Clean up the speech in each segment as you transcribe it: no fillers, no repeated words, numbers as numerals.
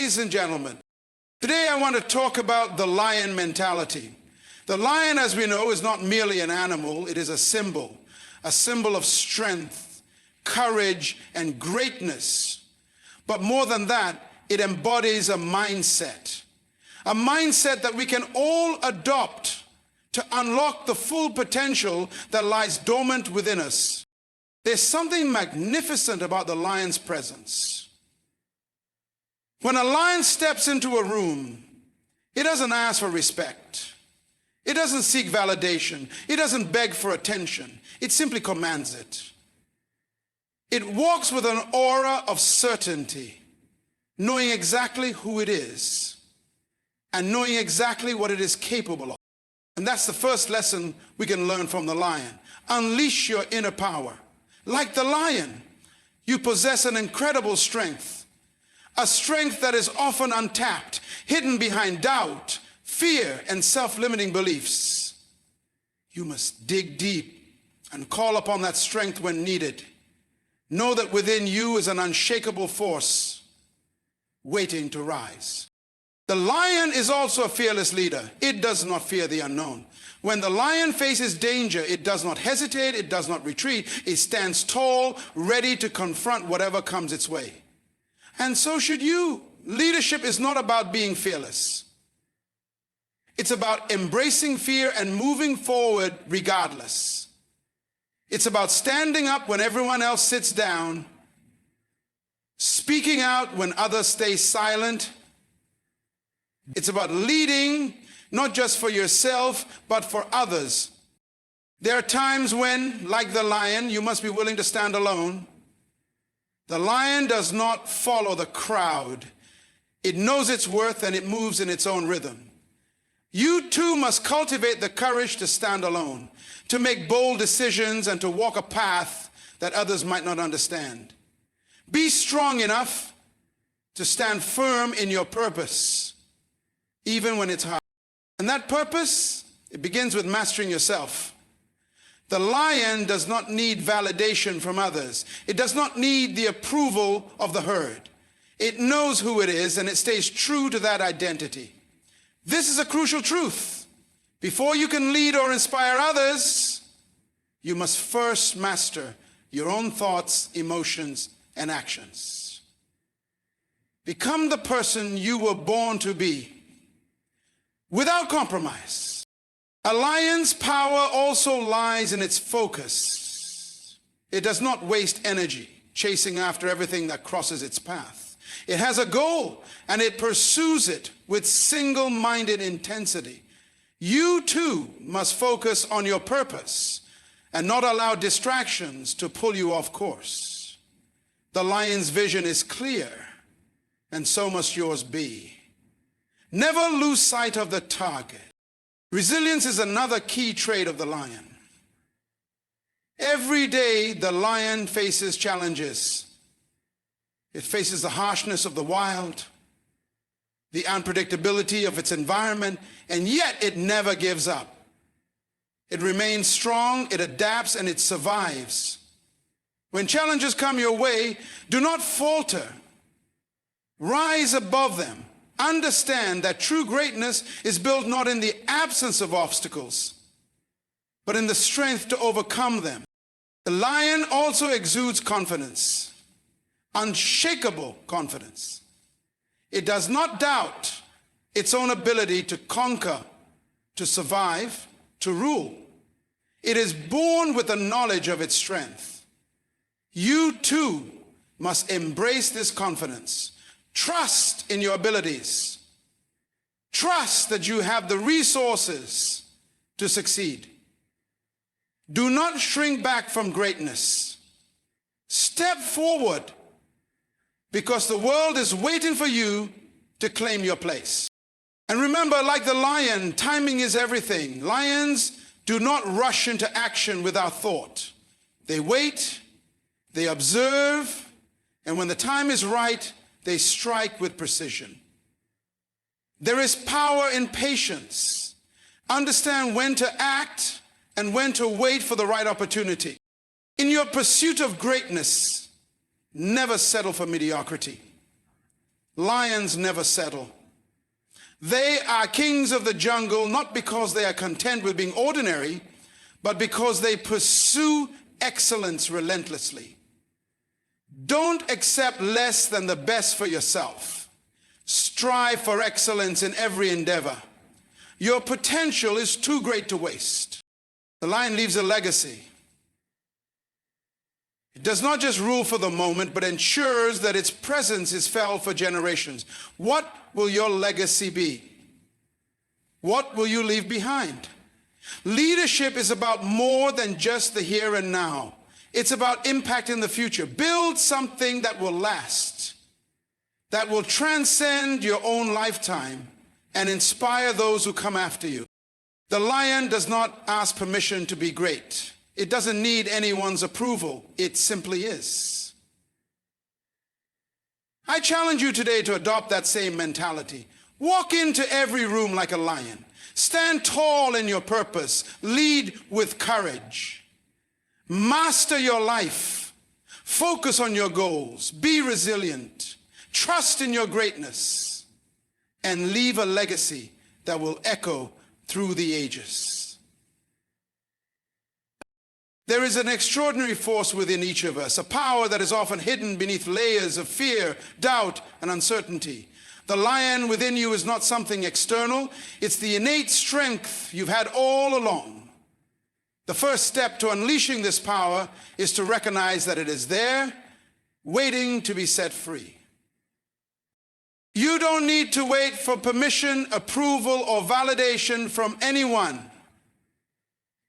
Ladies and gentlemen, today I want to talk about the lion mentality. The lion, as we know, is not merely an animal, it is a symbol of strength, courage, and greatness. But more than that, it embodies a mindset that we can all adopt to unlock the full potential that lies dormant within us. There's something magnificent about the lion's presence. When a lion steps into a room, it doesn't ask for respect. It doesn't seek validation. It doesn't beg for attention. It simply commands it. It walks with an aura of certainty, knowing exactly who it is and knowing exactly what it is capable of. And that's the first lesson we can learn from the lion. Unleash your inner power. Like the lion, you possess an incredible strength. A strength that is often untapped, hidden behind doubt, fear, and self-limiting beliefs. You must dig deep and call upon that strength when needed. Know that within you is an unshakable force waiting to rise. The lion is also a fearless leader. It does not fear the unknown. When the lion faces danger, it does not hesitate, it does not retreat. It stands tall, ready to confront whatever comes its way. And so should you. Leadership is not about being fearless. It's about embracing fear and moving forward regardless. It's about standing up when everyone else sits down, speaking out when others stay silent. It's about leading, not just for yourself, but for others. There are times when, like the lion, you must be willing to stand alone. The lion does not follow the crowd. It knows its worth and it moves in its own rhythm. You too must cultivate the courage to stand alone, to make bold decisions and to walk a path that others might not understand. Be strong enough to stand firm in your purpose, even when it's hard. And that purpose, it begins with mastering yourself. The lion does not need validation from others. It does not need the approval of the herd. It knows who it is and it stays true to that identity. This is a crucial truth. Before you can lead or inspire others, you must first master your own thoughts, emotions, and actions. Become the person you were born to be, without compromise. A lion's power also lies in its focus. It does not waste energy chasing after everything that crosses its path. It has a goal and it pursues it with single-minded intensity. You too must focus on your purpose and not allow distractions to pull you off course. The lion's vision is clear, and so must yours be. Never lose sight of the target. Resilience is another key trait of the lion. Every day, the lion faces challenges. It faces the harshness of the wild, the unpredictability of its environment, and yet it never gives up. It remains strong, it adapts, and it survives. When challenges come your way, do not falter. Rise above them. Understand that true greatness is built not in the absence of obstacles, but in the strength to overcome them. The lion also exudes confidence, unshakable confidence. It does not doubt its own ability to conquer, to survive, to rule. It is born with the knowledge of its strength. You too must embrace this confidence. Trust in your abilities. Trust that you have the resources to succeed. Do not shrink back from greatness. Step forward, because the world is waiting for you to claim your place. And remember, like the lion, timing is everything. Lions do not rush into action without thought. They wait, they observe, and when the time is right, they strike with precision. There is power in patience. Understand when to act and when to wait for the right opportunity. In your pursuit of greatness, never settle for mediocrity. Lions never settle. They are kings of the jungle not because they are content with being ordinary, but because they pursue excellence relentlessly. Don't accept less than the best for yourself. Strive for excellence in every endeavor. Your potential is too great to waste. The lion leaves a legacy. It does not just rule for the moment, but ensures that its presence is felt for generations. What will your legacy be? What will you leave behind? Leadership is about more than just the here and now. It's about impacting the future. Build something that will last, that will transcend your own lifetime and inspire those who come after you. The lion does not ask permission to be great. It doesn't need anyone's approval. It simply is. I challenge you today to adopt that same mentality. Walk into every room like a lion. Stand tall in your purpose. Lead with courage. Master your life. Focus on your goals. Be resilient. Trust in your greatness. And leave a legacy that will echo through the ages. There is an extraordinary force within each of us, a power that is often hidden beneath layers of fear, doubt, and uncertainty. The lion within you is not something external. It's the innate strength you've had all along. The first step to unleashing this power is to recognize that it is there, waiting to be set free. You don't need to wait for permission, approval, or validation from anyone.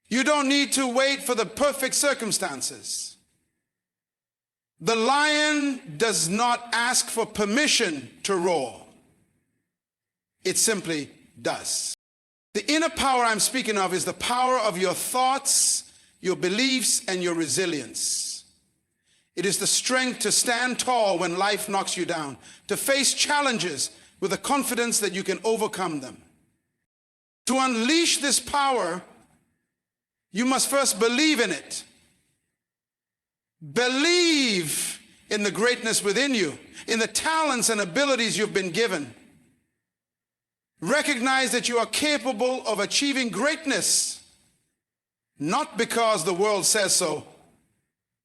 You don't need to wait for the perfect circumstances. The lion does not ask for permission to roar. It simply does. The inner power I'm speaking of is the power of your thoughts, your beliefs, and your resilience. It is the strength to stand tall when life knocks you down, to face challenges with the confidence that you can overcome them. To unleash this power, you must first believe in it. Believe in the greatness within you, in the talents and abilities you've been given. Recognize that you are capable of achieving greatness, not because the world says so,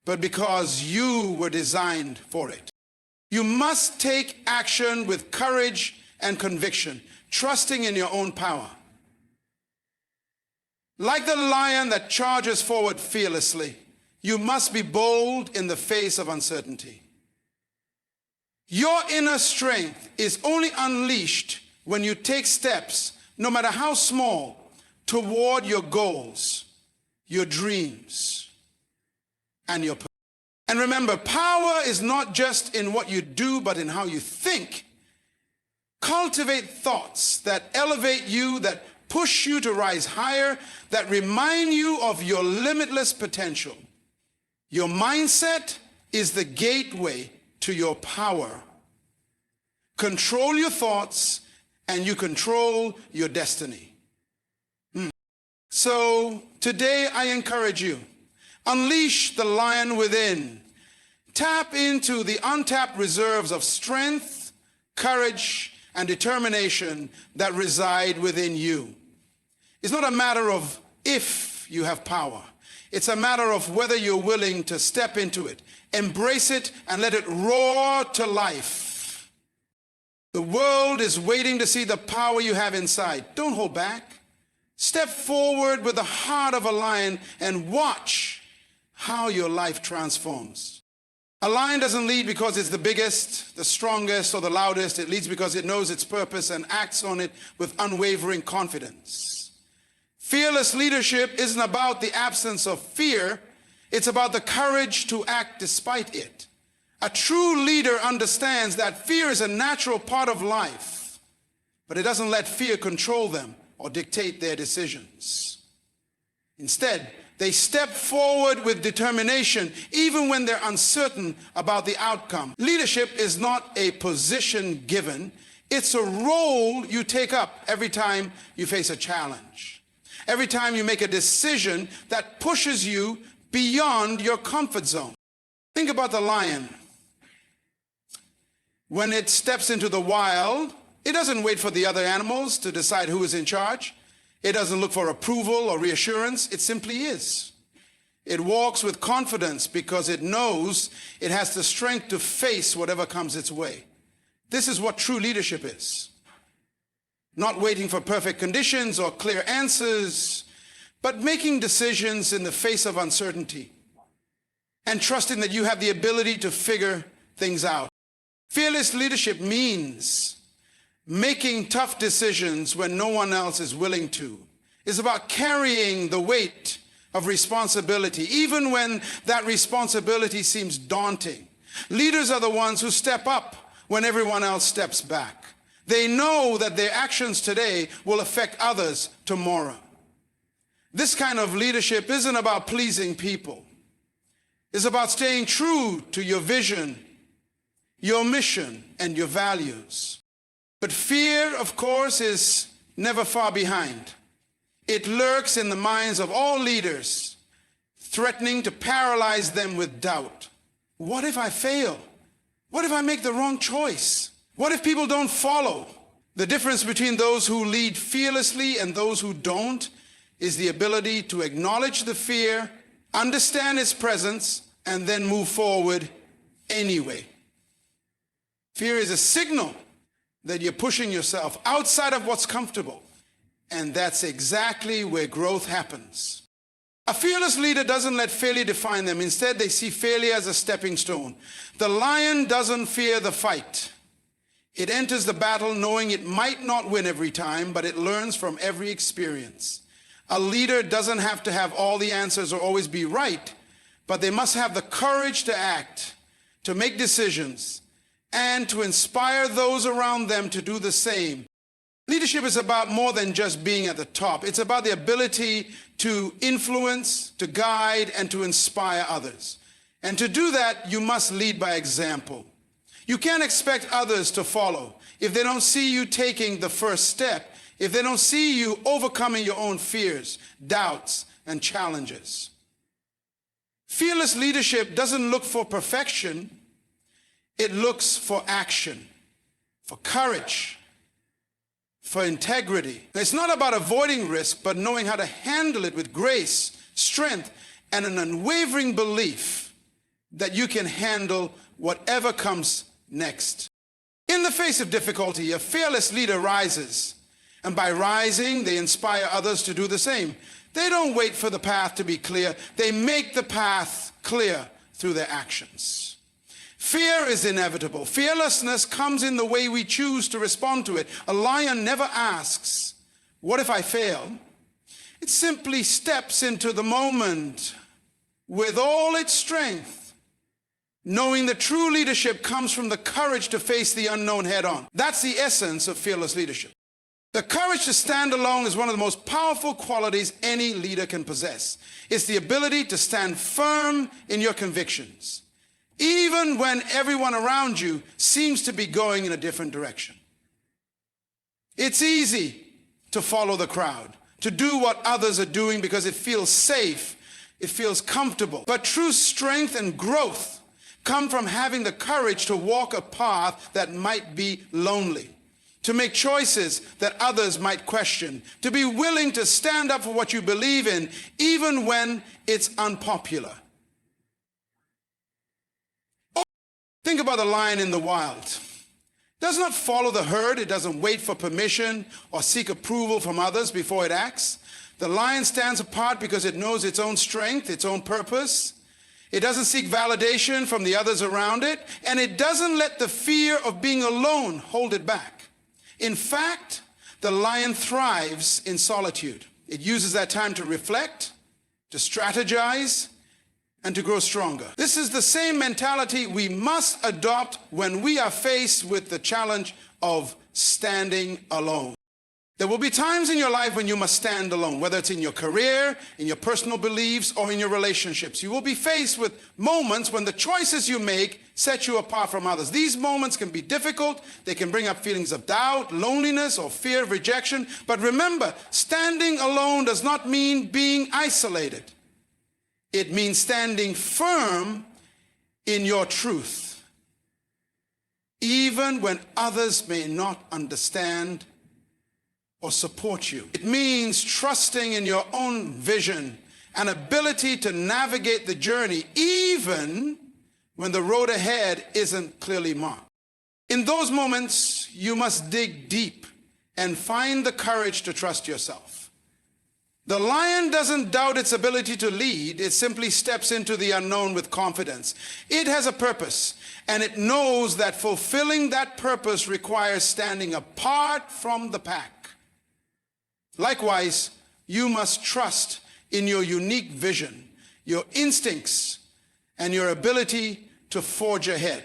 but because you were designed for it. You must take action with courage and conviction, trusting in your own power. Like the lion that charges forward fearlessly, you must be bold in the face of uncertainty. Your inner strength is only unleashed when you take steps, no matter how small, toward your goals, your dreams, and your purpose. And remember, power is not just in what you do, but in how you think. Cultivate thoughts that elevate you, that push you to rise higher, that remind you of your limitless potential. Your mindset is the gateway to your power. Control your thoughts, and you control your destiny. So today I encourage you, unleash the lion within. Tap into the untapped reserves of strength, courage, and determination that reside within you. It's not a matter of if you have power. It's a matter of whether you're willing to step into it, embrace it, and let it roar to life. The world is waiting to see the power you have inside. Don't hold back. Step forward with the heart of a lion and watch how your life transforms. A lion doesn't lead because it's the biggest, the strongest, or the loudest. It leads because it knows its purpose and acts on it with unwavering confidence. Fearless leadership isn't about the absence of fear. It's about the courage to act despite it. A true leader understands that fear is a natural part of life, but it doesn't let fear control them or dictate their decisions. Instead, they step forward with determination, even when they're uncertain about the outcome. Leadership is not a position given. It's a role you take up every time you face a challenge. Every time you make a decision that pushes you beyond your comfort zone. Think about the lion. When it steps into the wild, it doesn't wait for the other animals to decide who is in charge. It doesn't look for approval or reassurance. It simply is. It walks with confidence because it knows it has the strength to face whatever comes its way. This is what true leadership is. Not waiting for perfect conditions or clear answers, but making decisions in the face of uncertainty and trusting that you have the ability to figure things out. Fearless leadership means making tough decisions when no one else is willing to. It's about carrying the weight of responsibility, even when that responsibility seems daunting. Leaders are the ones who step up when everyone else steps back. They know that their actions today will affect others tomorrow. This kind of leadership isn't about pleasing people. It's about staying true to your vision, your mission, and your values. But fear, of course, is never far behind. It lurks in the minds of all leaders, threatening to paralyze them with doubt. What if I fail? What if I make the wrong choice? What if people don't follow? The difference between those who lead fearlessly and those who don't is the ability to acknowledge the fear, understand its presence, and then move forward anyway. Fear is a signal that you're pushing yourself outside of what's comfortable, and that's exactly where growth happens. A fearless leader doesn't let failure define them. Instead, they see failure as a stepping stone. The lion doesn't fear the fight. It enters the battle knowing it might not win every time, but it learns from every experience. A leader doesn't have to have all the answers or always be right, but they must have the courage to act, to make decisions, and to inspire those around them to do the same. Leadership is about more than just being at the top. It's about the ability to influence, to guide, and to inspire others. And to do that, you must lead by example. You can't expect others to follow if they don't see you taking the first step, if they don't see you overcoming your own fears, doubts, and challenges. Fearless leadership doesn't look for perfection. It looks for action, for courage, for integrity. It's not about avoiding risk, but knowing how to handle it with grace, strength, and an unwavering belief that you can handle whatever comes next. In the face of difficulty, a fearless leader rises, and by rising, they inspire others to do the same. They don't wait for the path to be clear. They make the path clear through their actions. Fear is inevitable. Fearlessness comes in the way we choose to respond to it. A lion never asks, "What if I fail?" It simply steps into the moment with all its strength, knowing that true leadership comes from the courage to face the unknown head on. That's the essence of fearless leadership. The courage to stand alone is one of the most powerful qualities any leader can possess. It's the ability to stand firm in your convictions, even when everyone around you seems to be going in a different direction. It's easy to follow the crowd, to do what others are doing because it feels safe, it feels comfortable. But true strength and growth come from having the courage to walk a path that might be lonely, to make choices that others might question, to be willing to stand up for what you believe in, even when it's unpopular. Think about the lion in the wild. It does not follow the herd. It doesn't wait for permission or seek approval from others before it acts. The lion stands apart because it knows its own strength, its own purpose. It doesn't seek validation from the others around it, and it doesn't let the fear of being alone hold it back. In fact, the lion thrives in solitude. It uses that time to reflect, to strategize, and to grow stronger. This is the same mentality we must adopt when we are faced with the challenge of standing alone. There will be times in your life when you must stand alone, whether it's in your career, in your personal beliefs, or in your relationships. You will be faced with moments when the choices you make set you apart from others. These moments can be difficult. They can bring up feelings of doubt, loneliness, or fear of rejection. But remember, standing alone does not mean being isolated. It means standing firm in your truth. even when others may not understand or support you. It means trusting in your own vision and ability to navigate the journey, even when the road ahead isn't clearly marked. In those moments, you must dig deep and find the courage to trust yourself. The lion doesn't doubt its ability to lead. It simply steps into the unknown with confidence. It has a purpose, and it knows that fulfilling that purpose requires standing apart from the pack. Likewise, you must trust in your unique vision, your instincts, and your ability to forge ahead.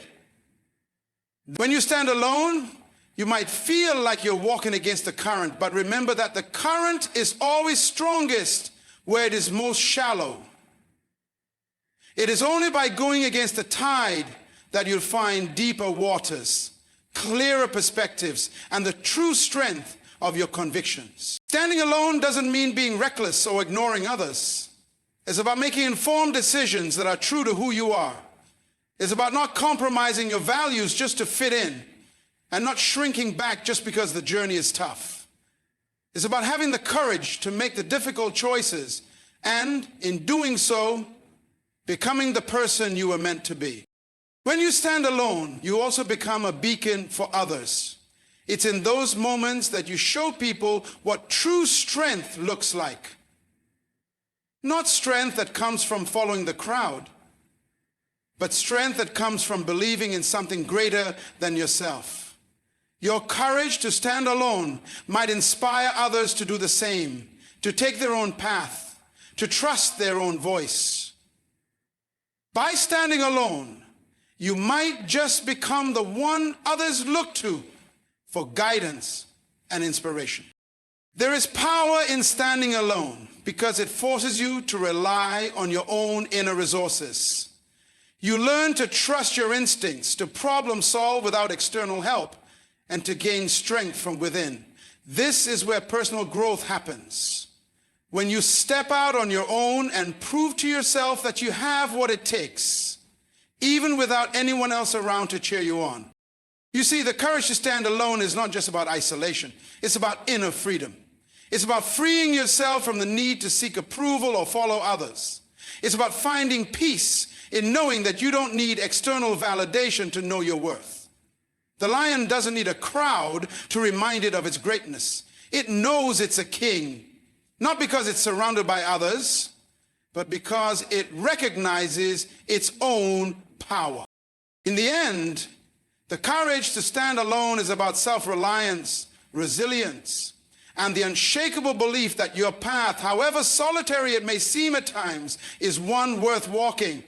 When you stand alone, you might feel like you're walking against the current, but remember that the current is always strongest where it is most shallow. It is only by going against the tide that you'll find deeper waters, clearer perspectives, and the true strength of your convictions. Standing alone doesn't mean being reckless or ignoring others. It's about making informed decisions that are true to who you are. It's about not compromising your values just to fit in and not shrinking back just because the journey is tough. It's about having the courage to make the difficult choices and, in doing so, becoming the person you were meant to be. When you stand alone, you also become a beacon for others. It's in those moments that you show people what true strength looks like. Not strength that comes from following the crowd, but strength that comes from believing in something greater than yourself. Your courage to stand alone might inspire others to do the same, to take their own path, to trust their own voice. By standing alone, you might just become the one others look to for guidance and inspiration. There is power in standing alone because it forces you to rely on your own inner resources. You learn to trust your instincts, to problem solve without external help, and to gain strength from within. This is where personal growth happens. When you step out on your own and prove to yourself that you have what it takes, even without anyone else around to cheer you on. You see, the courage to stand alone is not just about isolation. It's about inner freedom. It's about freeing yourself from the need to seek approval or follow others. It's about finding peace in knowing that you don't need external validation to know your worth. The lion doesn't need a crowd to remind it of its greatness. It knows it's a king, not because it's surrounded by others, but because it recognizes its own power. In the end, the courage to stand alone is about self-reliance, resilience, and the unshakable belief that your path, however solitary it may seem at times, is one worth walking.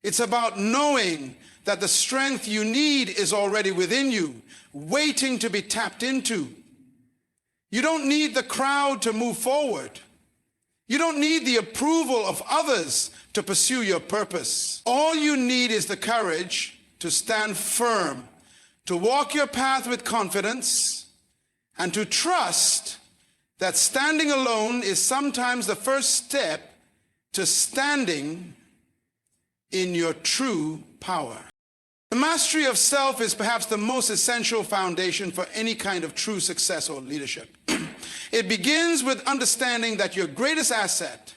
It's about knowing that the strength you need is already within you, waiting to be tapped into. You don't need the crowd to move forward. You don't need the approval of others to pursue your purpose. All you need is the courage to stand firm, to walk your path with confidence, and to trust that standing alone is sometimes the first step to standing in your true power. The mastery of self is perhaps the most essential foundation for any kind of true success or leadership. It begins with understanding that your greatest asset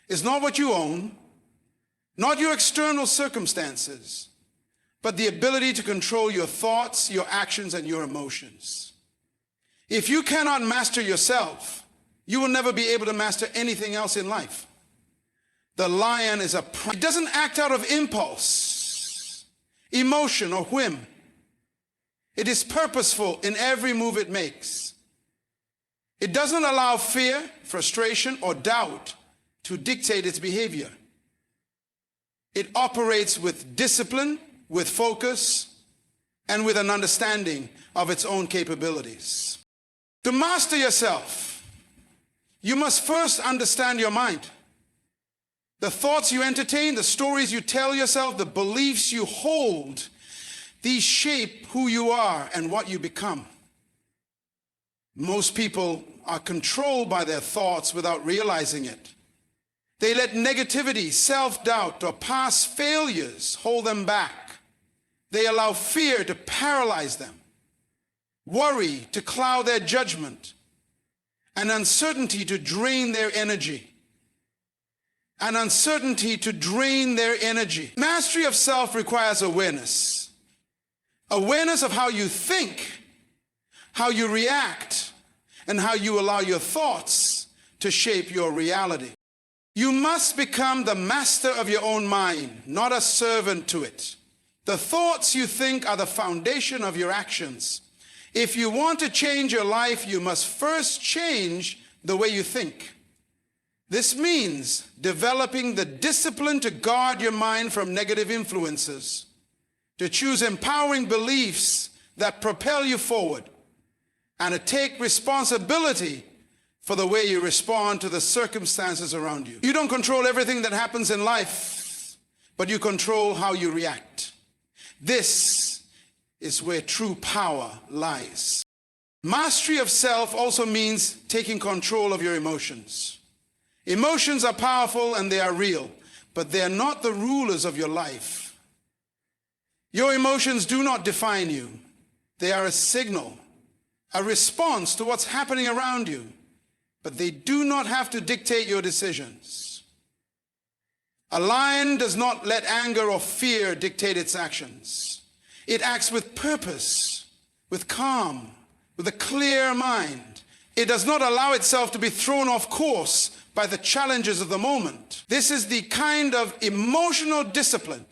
is not what you own, not your external circumstances, but the ability to control your thoughts, your actions, and your emotions. If you cannot master yourself, you will never be able to master anything else in life. The lion is it doesn't act out of impulse, emotion, or whim. It is purposeful in every move it makes. It doesn't allow fear, frustration, or doubt to dictate its behavior. It operates with discipline, with focus, and with an understanding of its own capabilities. To master yourself, you must first understand your mind. The thoughts you entertain, the stories you tell yourself, the beliefs you hold, these shape who you are and what you become. Most people are controlled by their thoughts without realizing it. They let negativity, self-doubt, or past failures hold them back. They allow fear to paralyze them, worry to cloud their judgment, and uncertainty to drain their energy. Mastery of self requires awareness. Awareness of how you think, how you react, and how you allow your thoughts to shape your reality. You must become the master of your own mind, not a servant to it. The thoughts you think are the foundation of your actions. If you want to change your life, you must first change the way you think. This means developing the discipline to guard your mind from negative influences, to choose empowering beliefs that propel you forward, and to take responsibility for the way you respond to the circumstances around you. You don't control everything that happens in life, but you control how you react. This is where true power lies. Mastery of self also means taking control of your emotions. Emotions are powerful and they are real, but they are not the rulers of your life. Your emotions do not define you. They are a signal, a response to what's happening around you, but they do not have to dictate your decisions. A lion does not let anger or fear dictate its actions. It acts with purpose, with calm, with a clear mind. It does not allow itself to be thrown off course by the challenges of the moment. This is the kind of emotional discipline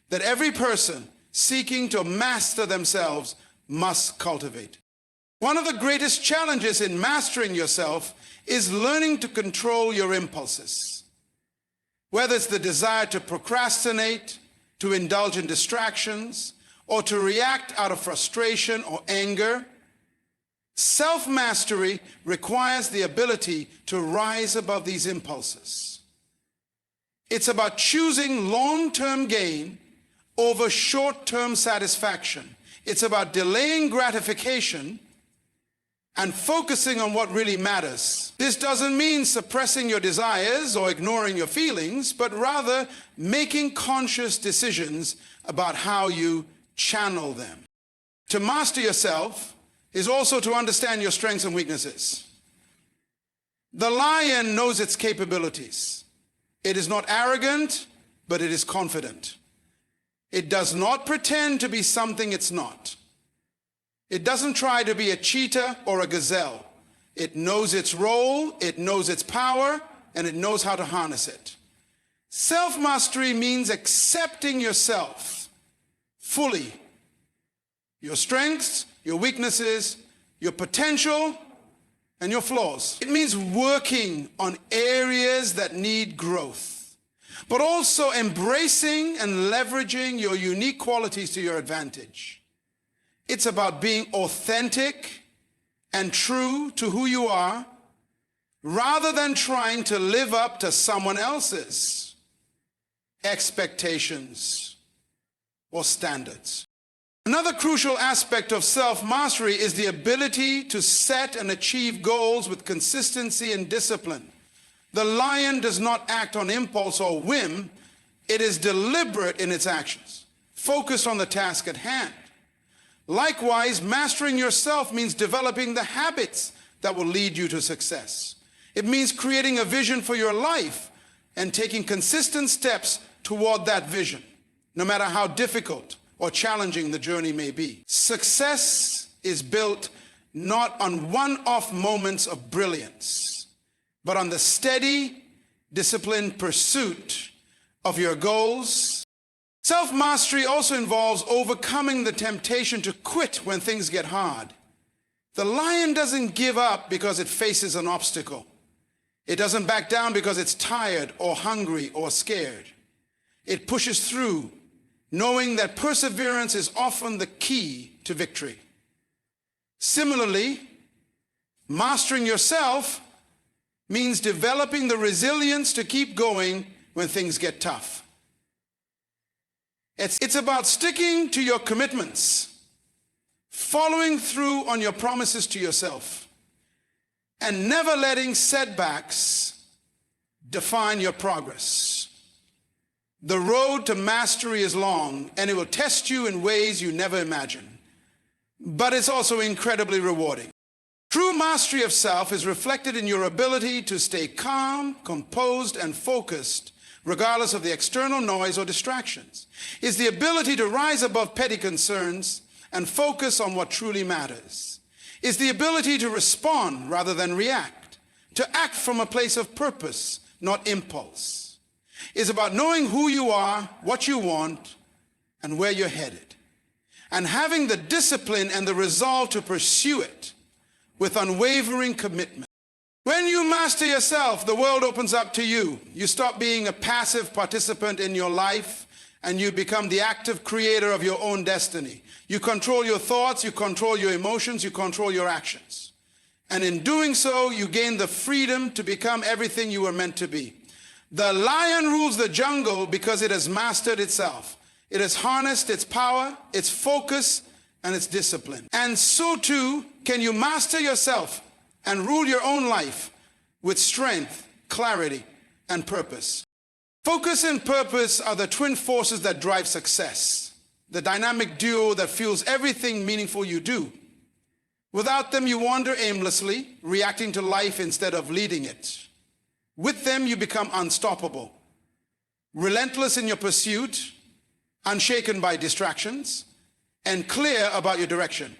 that every person seeking to master themselves must cultivate. One of the greatest challenges in mastering yourself is learning to control your impulses. Whether it's the desire to procrastinate, to indulge in distractions, or to react out of frustration or anger, self-mastery requires the ability to rise above these impulses. It's about choosing long-term gain over short-term satisfaction. It's about delaying gratification and focusing on what really matters. This doesn't mean suppressing your desires or ignoring your feelings, but rather making conscious decisions about how you channel them. To master yourself is also to understand your strengths and weaknesses. The lion knows its capabilities. It is not arrogant, but it is confident. It does not pretend to be something it's not. It doesn't try to be a cheetah or a gazelle. It knows its role, it knows its power, and it knows how to harness it. Self-mastery means accepting yourself fully. Your strengths, your weaknesses, your potential, and your flaws. It means working on areas that need growth, but also embracing and leveraging your unique qualities to your advantage. It's about being authentic and true to who you are, rather than trying to live up to someone else's expectations or standards. Another crucial aspect of self-mastery is the ability to set and achieve goals with consistency and discipline. The lion does not act on impulse or whim. It is deliberate in its actions, focused on the task at hand. Likewise, mastering yourself means developing the habits that will lead you to success. It means creating a vision for your life and taking consistent steps toward that vision, no matter how difficult or challenging the journey may be. Success is built not on one-off moments of brilliance, but on the steady, disciplined pursuit of your goals. Self-mastery also involves overcoming the temptation to quit when things get hard. The lion doesn't give up because it faces an obstacle. It doesn't back down because it's tired or hungry or scared. It pushes through, knowing that perseverance is often the key to victory. Similarly, mastering yourself means developing the resilience to keep going when things get tough. It's about sticking to your commitments, following through on your promises to yourself, and never letting setbacks define your progress. The road to mastery is long, and it will test you in ways you never imagined. But it's also incredibly rewarding. True mastery of self is reflected in your ability to stay calm, composed, and focused, regardless of the external noise or distractions. It's the ability to rise above petty concerns and focus on what truly matters. It's the ability to respond rather than react, to act from a place of purpose, not impulse. It's about knowing who you are, what you want, and where you're headed, and having the discipline and the resolve to pursue it with unwavering commitment. When you master yourself, the world opens up to you. You stop being a passive participant in your life, and you become the active creator of your own destiny. You control your thoughts, you control your emotions, you control your actions. And in doing so, you gain the freedom to become everything you were meant to be. The lion rules the jungle because it has mastered itself. It has harnessed its power, its focus, and its discipline. And so too can you master yourself and rule your own life with strength, clarity, and purpose. Focus and purpose are the twin forces that drive success, the dynamic duo that fuels everything meaningful you do. Without them, you wander aimlessly, reacting to life instead of leading it. With them, you become unstoppable, relentless in your pursuit, unshaken by distractions, and clear about your direction.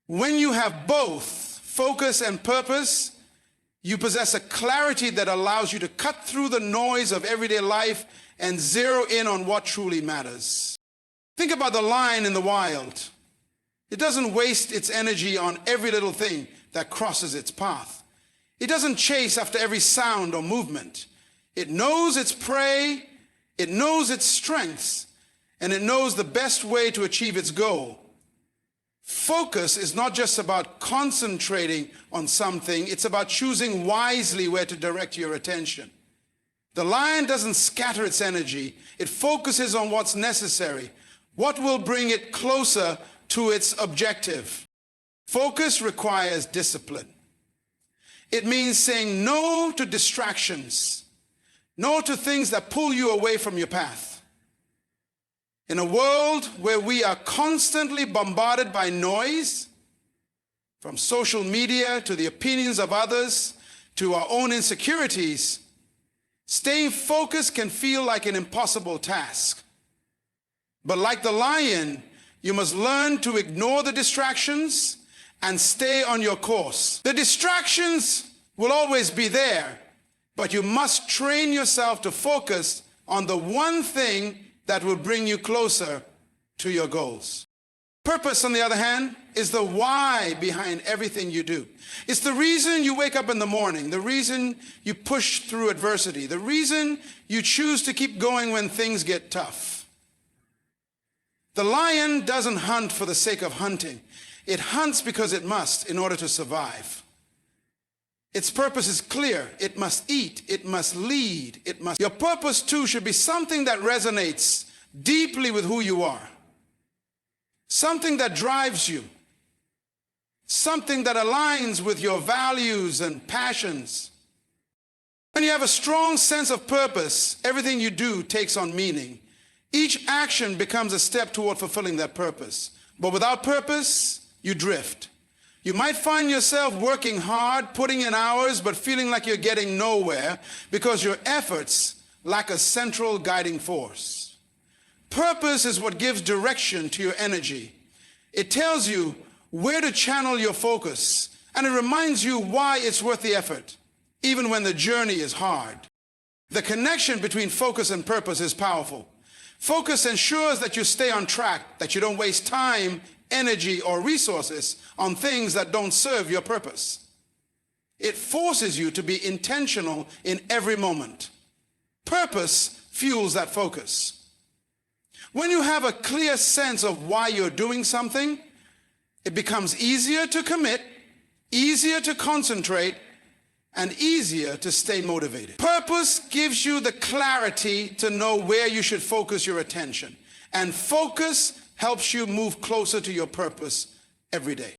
When you have both focus and purpose, you possess a clarity that allows you to cut through the noise of everyday life and zero in on what truly matters. Think about the lion in the wild. It doesn't waste its energy on every little thing that crosses its path. It doesn't chase after every sound or movement. It knows its prey, it knows its strengths, and it knows the best way to achieve its goal. Focus is not just about concentrating on something, it's about choosing wisely where to direct your attention. The lion doesn't scatter its energy, it focuses on what's necessary, what will bring it closer to its objective. Focus requires discipline. It means saying no to distractions, no to things that pull you away from your path. In a world where we are constantly bombarded by noise, from social media to the opinions of others to our own insecurities, staying focused can feel like an impossible task. But like the lion, you must learn to ignore the distractions and stay on your course. The distractions will always be there, but you must train yourself to focus on the one thing that will bring you closer to your goals. Purpose, on the other hand, is the why behind everything you do. It's the reason you wake up in the morning, the reason you push through adversity, the reason you choose to keep going when things get tough. The lion doesn't hunt for the sake of hunting. It hunts because it must in order to survive. Its purpose is clear. It must eat. It must lead. Your purpose too should be something that resonates deeply with who you are. Something that drives you. Something that aligns with your values and passions. When you have a strong sense of purpose, everything you do takes on meaning. Each action becomes a step toward fulfilling that purpose. But without purpose, you drift. You might find yourself working hard, putting in hours, but feeling like you're getting nowhere because your efforts lack a central guiding force. Purpose is what gives direction to your energy. It tells you where to channel your focus, and it reminds you why it's worth the effort, even when the journey is hard. The connection between focus and purpose is powerful. Focus ensures that you stay on track, that you don't waste time, energy, or resources on things that don't serve your purpose. It forces you to be intentional in every moment. Purpose fuels that focus. When you have a clear sense of why you're doing something, it becomes easier to commit, easier to concentrate, and easier to stay motivated. Purpose gives you the clarity to know where you should focus your attention, and focus helps you move closer to your purpose every day.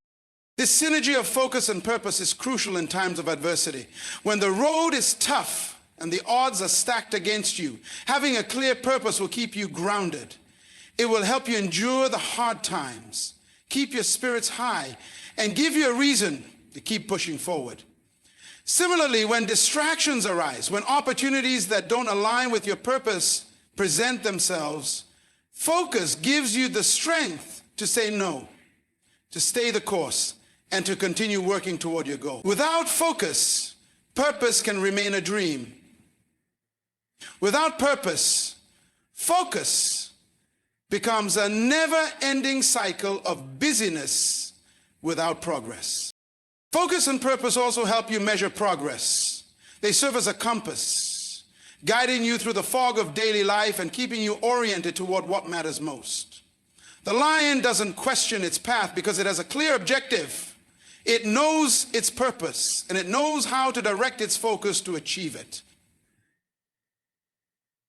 This synergy of focus and purpose is crucial in times of adversity. When the road is tough and the odds are stacked against you. Having a clear purpose will keep you grounded. It will help you endure the hard times, keep your spirits high, and give you a reason to keep pushing forward. Similarly, when distractions arise, when opportunities that don't align with your purpose present themselves, focus gives you the strength to say no, to stay the course, and to continue working toward your goal. Without focus, purpose can remain a dream. Without purpose, focus becomes a never-ending cycle of busyness without progress. Focus and purpose also help you measure progress. They serve as a compass, guiding you through the fog of daily life and keeping you oriented toward what matters most. The lion doesn't question its path because it has a clear objective. It knows its purpose, and it knows how to direct its focus to achieve it.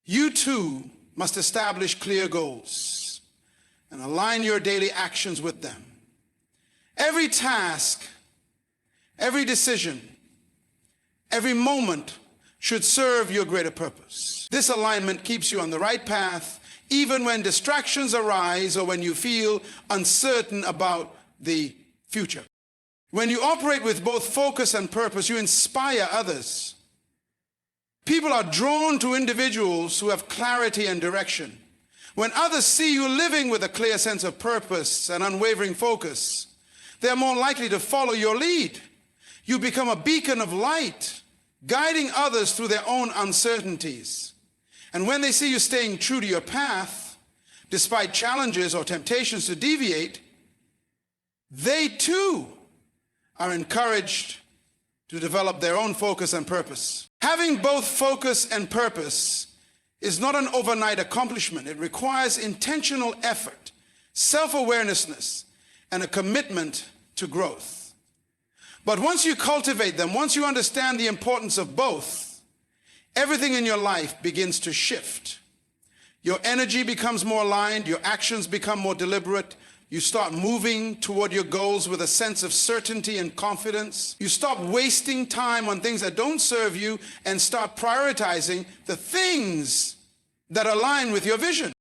You too must establish clear goals and align your daily actions with them. Every task, every decision, every moment should serve your greater purpose. This alignment keeps you on the right path, even when distractions arise or when you feel uncertain about the future. When you operate with both focus and purpose, you inspire others. People are drawn to individuals who have clarity and direction. When others see you living with a clear sense of purpose and unwavering focus, they are more likely to follow your lead. You become a beacon of light, guiding others through their own uncertainties. And when they see you staying true to your path, despite challenges or temptations to deviate, they too are encouraged to develop their own focus and purpose. Having both focus and purpose is not an overnight accomplishment. It requires intentional effort, self-awareness, and a commitment to growth. But once you cultivate them, once you understand the importance of both, everything in your life begins to shift. Your energy becomes more aligned, your actions become more deliberate, you start moving toward your goals with a sense of certainty and confidence. You stop wasting time on things that don't serve you and start prioritizing the things that align with your vision.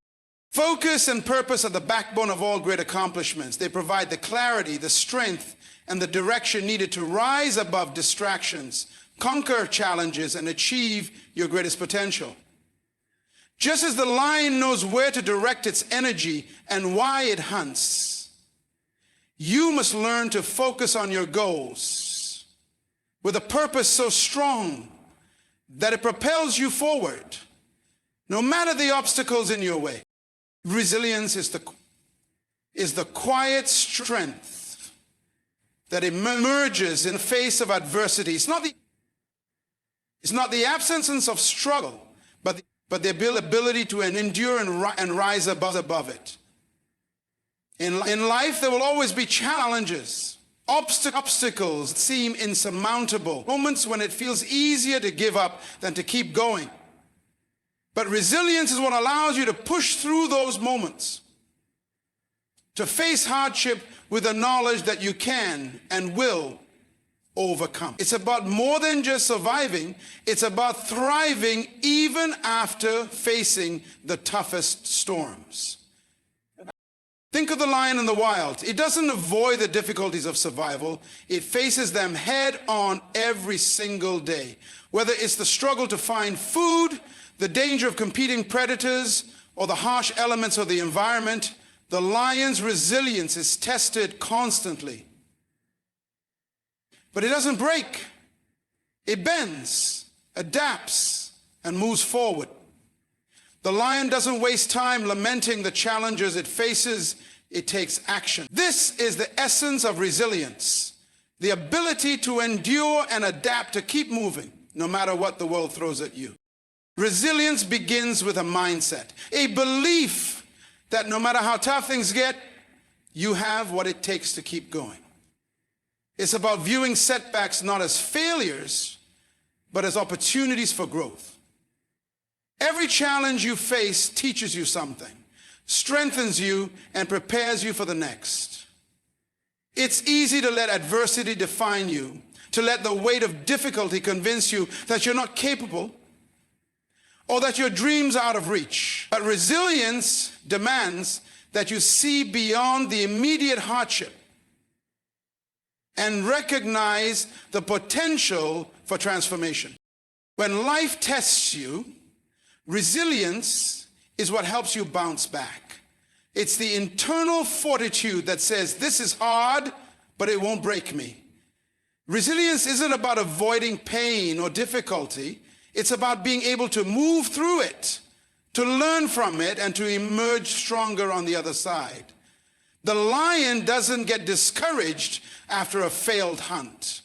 Focus and purpose are the backbone of all great accomplishments. They provide the clarity, the strength, and the direction needed to rise above distractions, conquer challenges, and achieve your greatest potential. Just as the lion knows where to direct its energy and why it hunts, you must learn to focus on your goals with a purpose so strong that it propels you forward, no matter the obstacles in your way. Resilience is the quiet strength that emerges in the face of adversity. It's not the absence of struggle, but the ability to endure and rise above it. In life, there will always be challenges, obstacles that seem insurmountable, moments when it feels easier to give up than to keep going. But resilience is what allows you to push through those moments, to face hardship with the knowledge that you can and will overcome. It's about more than just surviving. It's about thriving even after facing the toughest storms. Think of the lion in the wild. It doesn't avoid the difficulties of survival. It faces them head on every single day. Whether it's the struggle to find food, the danger of competing predators, or the harsh elements of the environment, the lion's resilience is tested constantly. But it doesn't break. It bends, adapts, and moves forward. The lion doesn't waste time lamenting the challenges it faces. It takes action. This is the essence of resilience, the ability to endure and adapt, to keep moving, no matter what the world throws at you. Resilience begins with a mindset, a belief that no matter how tough things get, you have what it takes to keep going. It's about viewing setbacks not as failures, but as opportunities for growth. Every challenge you face teaches you something, strengthens you, and prepares you for the next. It's easy to let adversity define you, to let the weight of difficulty convince you that you're not capable or that your dreams are out of reach. But resilience demands that you see beyond the immediate hardship and recognize the potential for transformation. When life tests you, resilience is what helps you bounce back. It's the internal fortitude that says, this is hard, but it won't break me. Resilience isn't about avoiding pain or difficulty. It's about being able to move through it, to learn from it, and to emerge stronger on the other side. The lion doesn't get discouraged after a failed hunt.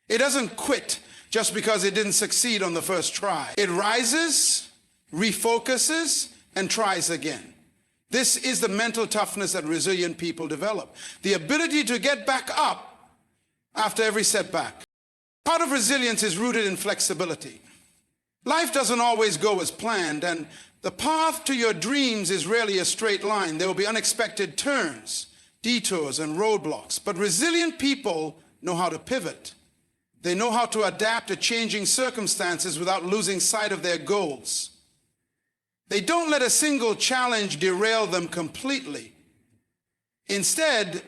It doesn't quit just because it didn't succeed on the first try. It rises, refocuses, and tries again. This is the mental toughness that resilient people develop. The ability to get back up after every setback. Part of resilience is rooted in flexibility. Life doesn't always go as planned, and the path to your dreams is rarely a straight line. There will be unexpected turns, detours, and roadblocks. But resilient people know how to pivot. They know how to adapt to changing circumstances without losing sight of their goals. They don't let a single challenge derail them completely. Instead,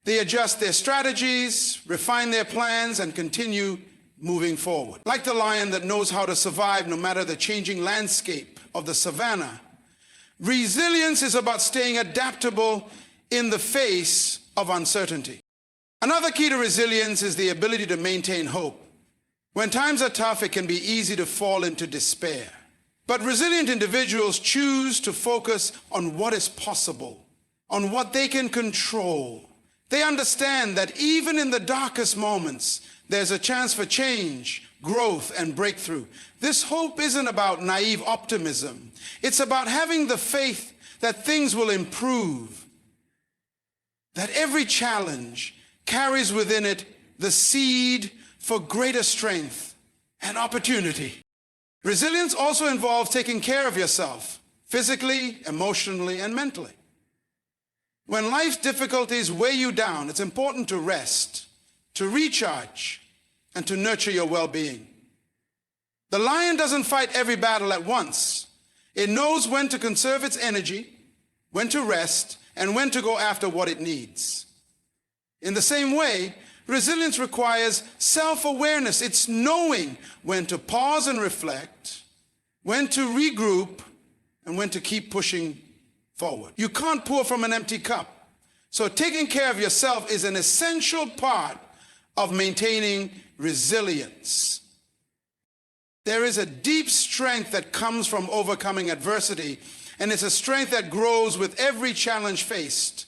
they adjust their strategies, refine their plans, and continue moving forward. Like the lion that knows how to survive no matter the changing landscape of the savannah, resilience is about staying adaptable in the face of uncertainty. Another key to resilience is the ability to maintain hope. When times are tough, it can be easy to fall into despair. But resilient individuals choose to focus on what is possible, on what they can control. They understand that even in the darkest moments, there's a chance for change, growth, and breakthrough. This hope isn't about naive optimism. It's about having the faith that things will improve, that every challenge carries within it the seed for greater strength and opportunity. Resilience also involves taking care of yourself, physically, emotionally, and mentally. When life's difficulties weigh you down, it's important to rest, to recharge, and to nurture your well-being. The lion doesn't fight every battle at once. It knows when to conserve its energy, when to rest, and when to go after what it needs. In the same way, resilience requires self-awareness. It's knowing when to pause and reflect, when to regroup, and when to keep pushing forward. You can't pour from an empty cup. So taking care of yourself is an essential part of maintaining resilience. There is a deep strength that comes from overcoming adversity, and it's a strength that grows with every challenge faced.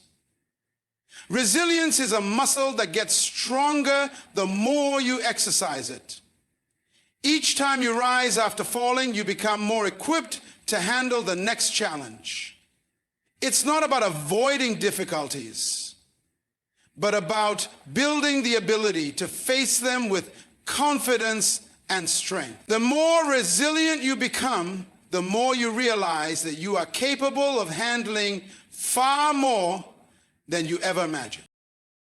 Resilience is a muscle that gets stronger the more you exercise it. Each time you rise after falling, you become more equipped to handle the next challenge. It's not about avoiding difficulties, but about building the ability to face them with confidence and strength. The more resilient you become, the more you realize that you are capable of handling far more than you ever imagined.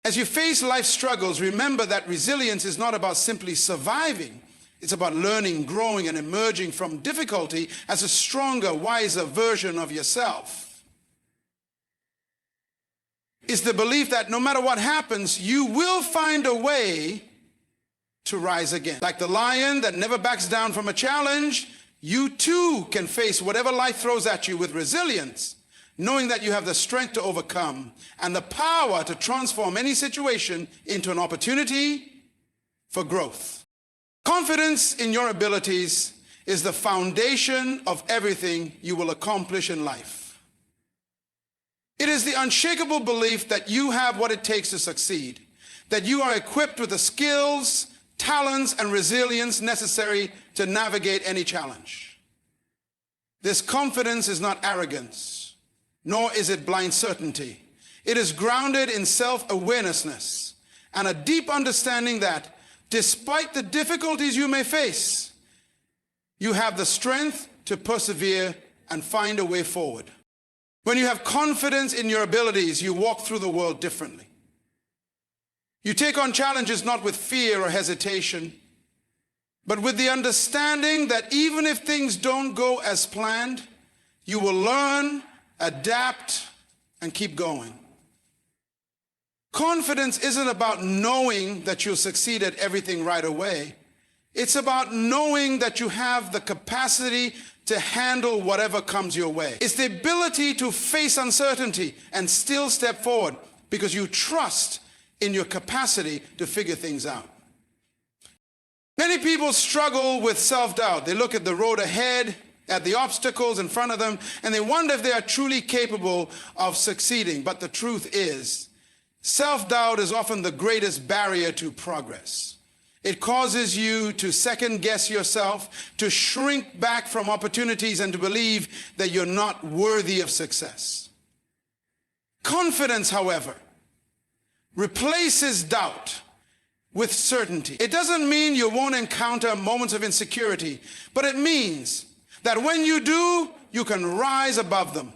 As you face life's struggles, remember that resilience is not about simply surviving. It's about learning, growing, and emerging from difficulty as a stronger, wiser version of yourself. It's the belief that no matter what happens, you will find a way to rise again. Like the lion that never backs down from a challenge, you too can face whatever life throws at you with resilience, knowing that you have the strength to overcome and the power to transform any situation into an opportunity for growth. Confidence in your abilities is the foundation of everything you will accomplish in life. It is the unshakable belief that you have what it takes to succeed, that you are equipped with the skills, talents, and resilience necessary to navigate any challenge. This confidence is not arrogance, nor is it blind certainty. It is grounded in self-awareness and a deep understanding that despite the difficulties you may face, you have the strength to persevere and find a way forward. When you have confidence in your abilities, you walk through the world differently. You take on challenges not with fear or hesitation, but with the understanding that even if things don't go as planned, you will learn, adapt, and keep going. Confidence isn't about knowing that you'll succeed at everything right away. It's about knowing that you have the capacity to handle whatever comes your way. It's the ability to face uncertainty and still step forward because you trust in your capacity to figure things out. Many people struggle with self-doubt. They look at the road ahead, at the obstacles in front of them, and they wonder if they are truly capable of succeeding. But the truth is, self-doubt is often the greatest barrier to progress. It causes you to second-guess yourself, to shrink back from opportunities, and to believe that you're not worthy of success. Confidence, however, replaces doubt with certainty. It doesn't mean you won't encounter moments of insecurity, but it means that when you do, you can rise above them.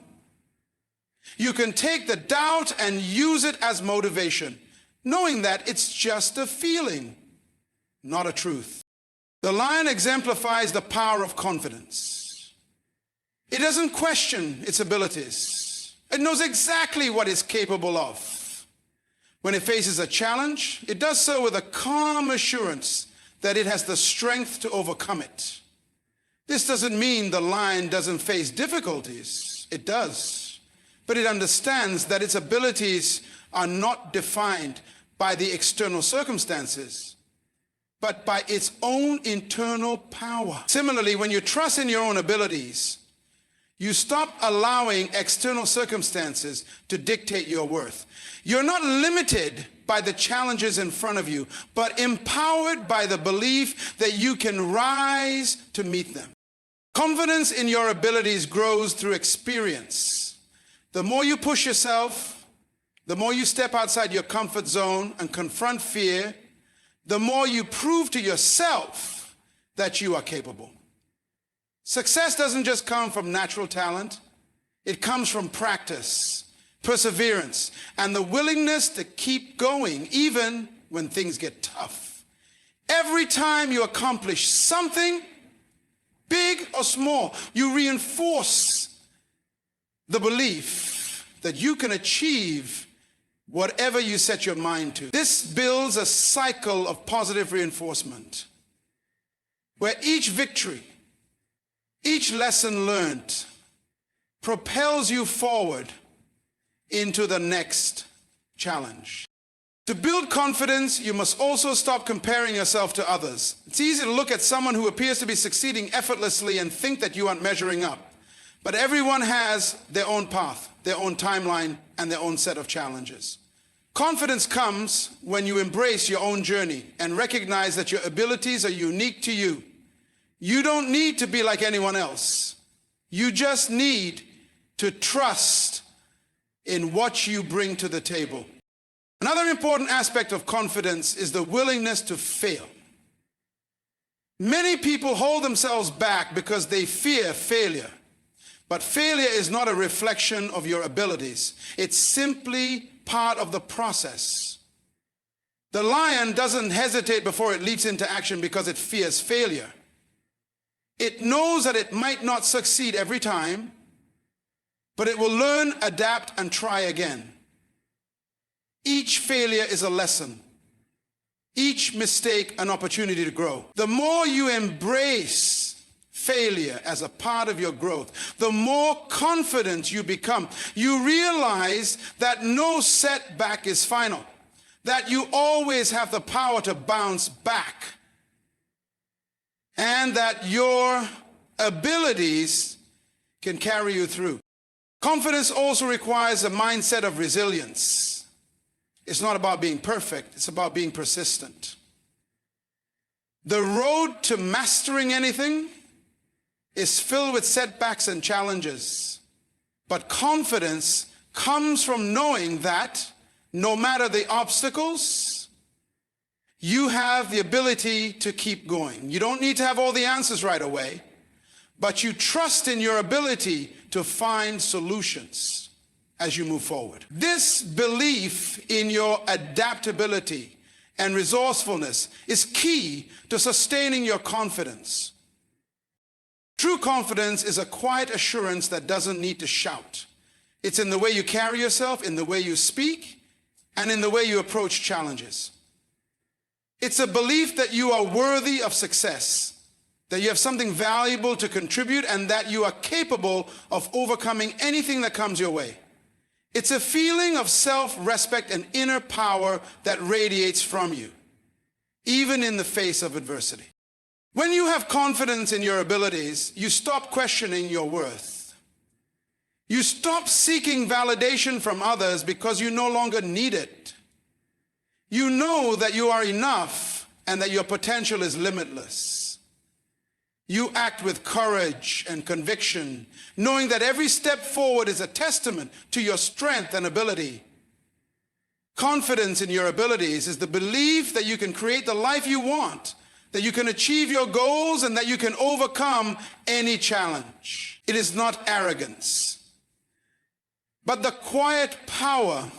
You can take the doubt and use it as motivation, knowing that it's just a feeling, not a truth. The lion exemplifies the power of confidence. It doesn't question its abilities. It knows exactly what it's capable of. When it faces a challenge, it does so with a calm assurance that it has the strength to overcome it. This doesn't mean the lion doesn't face difficulties. It does. But it understands that its abilities are not defined by the external circumstances, but by its own internal power. Similarly, when you trust in your own abilities, you stop allowing external circumstances to dictate your worth. You're not limited by the challenges in front of you, but empowered by the belief that you can rise to meet them. Confidence in your abilities grows through experience. The more you push yourself, the more you step outside your comfort zone and confront fear, the more you prove to yourself that you are capable. Success doesn't just come from natural talent. It comes from practice, perseverance, and the willingness to keep going even when things get tough. Every time you accomplish something, big or small, you reinforce the belief that you can achieve whatever you set your mind to. This builds a cycle of positive reinforcement where each victory, each lesson learned propels you forward into the next challenge. To build confidence, you must also stop comparing yourself to others. It's easy to look at someone who appears to be succeeding effortlessly and think that you aren't measuring up. But everyone has their own path, their own timeline, and their own set of challenges. Confidence comes when you embrace your own journey and recognize that your abilities are unique to you. You don't need to be like anyone else. You just need to trust in what you bring to the table. Another important aspect of confidence is the willingness to fail. Many people hold themselves back because they fear failure. But failure is not a reflection of your abilities. It's simply part of the process. The lion doesn't hesitate before it leaps into action because it fears failure. It knows that it might not succeed every time, but it will learn, adapt, and try again. Each failure is a lesson. Each mistake an opportunity to grow. The more you embrace failure as a part of your growth, the more confident you become. You realize that no setback is final, that you always have the power to bounce back, and that your abilities can carry you through. Confidence also requires a mindset of resilience. It's not about being perfect, it's about being persistent. The road to mastering anything is filled with setbacks and challenges. But confidence comes from knowing that no matter the obstacles, you have the ability to keep going. You don't need to have all the answers right away, but you trust in your ability to find solutions as you move forward. This belief in your adaptability and resourcefulness is key to sustaining your confidence. True confidence is a quiet assurance that doesn't need to shout. It's in the way you carry yourself, in the way you speak, and in the way you approach challenges. It's a belief that you are worthy of success, that you have something valuable to contribute, and that you are capable of overcoming anything that comes your way. It's a feeling of self-respect and inner power that radiates from you, even in the face of adversity. When you have confidence in your abilities, you stop questioning your worth. You stop seeking validation from others because you no longer need it. You know that you are enough and that your potential is limitless. You act with courage and conviction, knowing that every step forward is a testament to your strength and ability. Confidence in your abilities is the belief that you can create the life you want, that you can achieve your goals, and that you can overcome any challenge. It is not arrogance, but the quiet power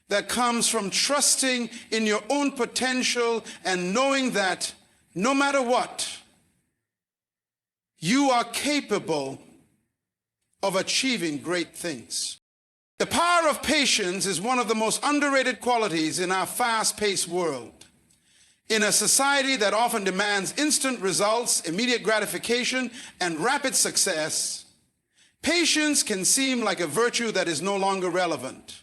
that comes from trusting in your own potential and knowing that no matter what, you are capable of achieving great things. The power of patience is one of the most underrated qualities in our fast-paced world. In a society that often demands instant results, immediate gratification, and rapid success, patience can seem like a virtue that is no longer relevant.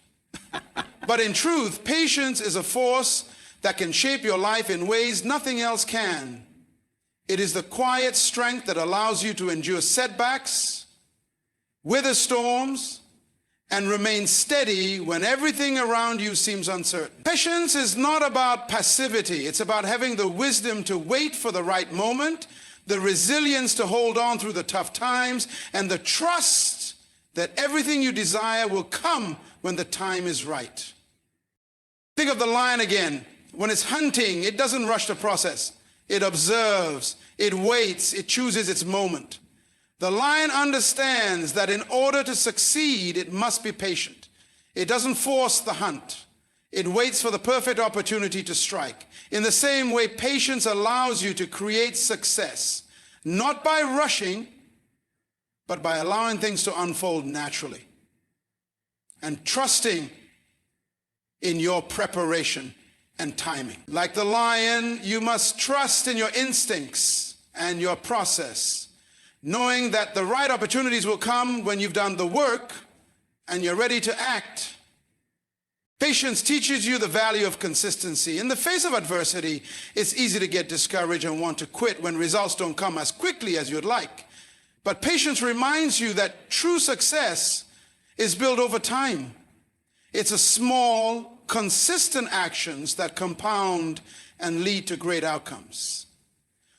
But in truth, patience is a force that can shape your life in ways nothing else can. It is the quiet strength that allows you to endure setbacks, weather storms, and remain steady when everything around you seems uncertain. Patience is not about passivity. It's about having the wisdom to wait for the right moment, the resilience to hold on through the tough times, and the trust that everything you desire will come when the time is right. Think of the lion again. When it's hunting, it doesn't rush the process. It observes, it waits, it chooses its moment. The lion understands that in order to succeed, it must be patient. It doesn't force the hunt. It waits for the perfect opportunity to strike. In the same way, patience allows you to create success, not by rushing, but by allowing things to unfold naturally and trusting in your preparation and timing. Like the lion, you must trust in your instincts and your process, knowing that the right opportunities will come when you've done the work and you're ready to act. Patience teaches you the value of consistency. In the face of adversity, it's easy to get discouraged and want to quit when results don't come as quickly as you'd like. But patience reminds you that true success is built over time. It's a small, consistent actions that compound and lead to great outcomes.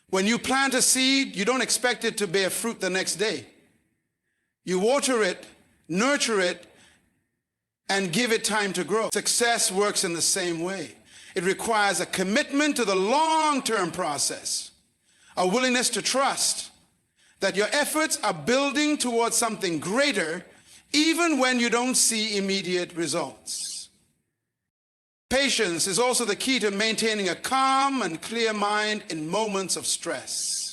When you plant a seed, you don't expect it to bear fruit the next day. You water it, nurture it, and give it time to grow. Success works in the same way. It requires a commitment to the long-term process, a willingness to trust that your efforts are building towards something greater, even when you don't see immediate results. Patience is also the key to maintaining a calm and clear mind in moments of stress.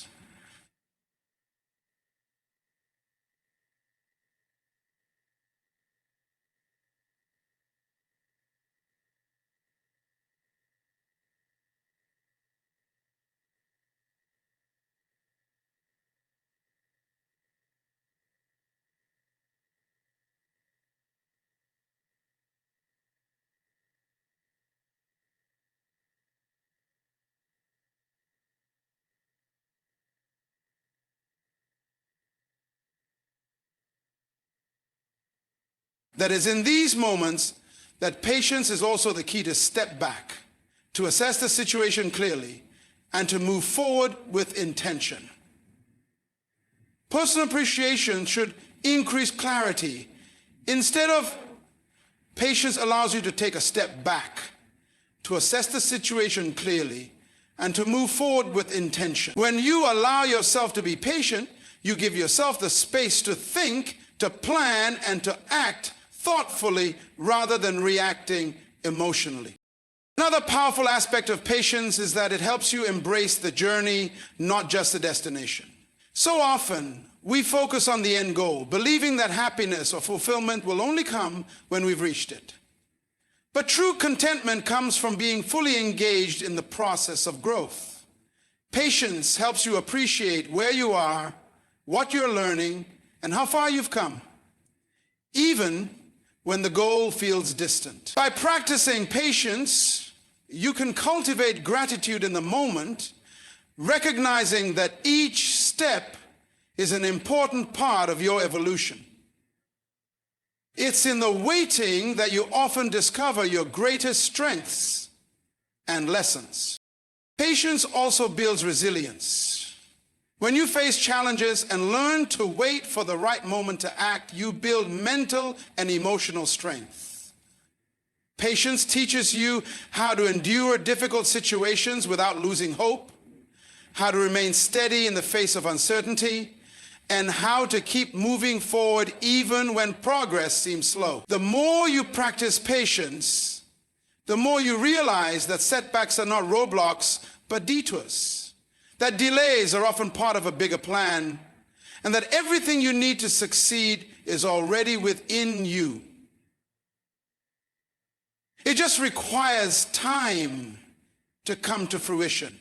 That is in these moments that patience is also the key to step back, to assess the situation clearly, and to move forward with intention. Personal appreciation should increase clarity. Instead of patience allows you to take a step back, to assess the situation clearly, and to move forward with intention. When you allow yourself to be patient, you give yourself the space to think, to plan, and to act thoughtfully rather than reacting emotionally. Another powerful aspect of patience is that it helps you embrace the journey, not just the destination. So often, we focus on the end goal, believing that happiness or fulfillment will only come when we've reached it. But true contentment comes from being fully engaged in the process of growth. Patience helps you appreciate where you are, what you're learning, and how far you've come, even when the goal feels distant. By practicing patience, you can cultivate gratitude in the moment, recognizing that each step is an important part of your evolution. It's in the waiting that you often discover your greatest strengths and lessons. Patience also builds resilience. When you face challenges and learn to wait for the right moment to act, you build mental and emotional strength. Patience teaches you how to endure difficult situations without losing hope, how to remain steady in the face of uncertainty, and how to keep moving forward even when progress seems slow. The more you practice patience, the more you realize that setbacks are not roadblocks, but detours, that delays are often part of a bigger plan, and that everything you need to succeed is already within you. It just requires time to come to fruition.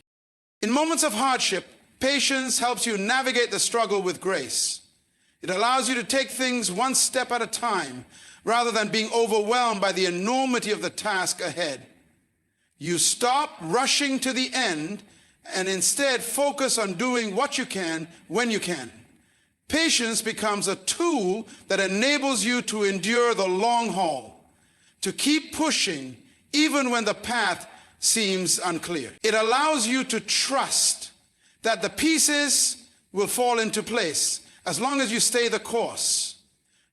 In moments of hardship, patience helps you navigate the struggle with grace. It allows you to take things one step at a time rather than being overwhelmed by the enormity of the task ahead. You stop rushing to the end and instead focus on doing what you can when you can. Patience becomes a tool that enables you to endure the long haul, to keep pushing even when the path seems unclear. It allows you to trust that the pieces will fall into place as long as you stay the course,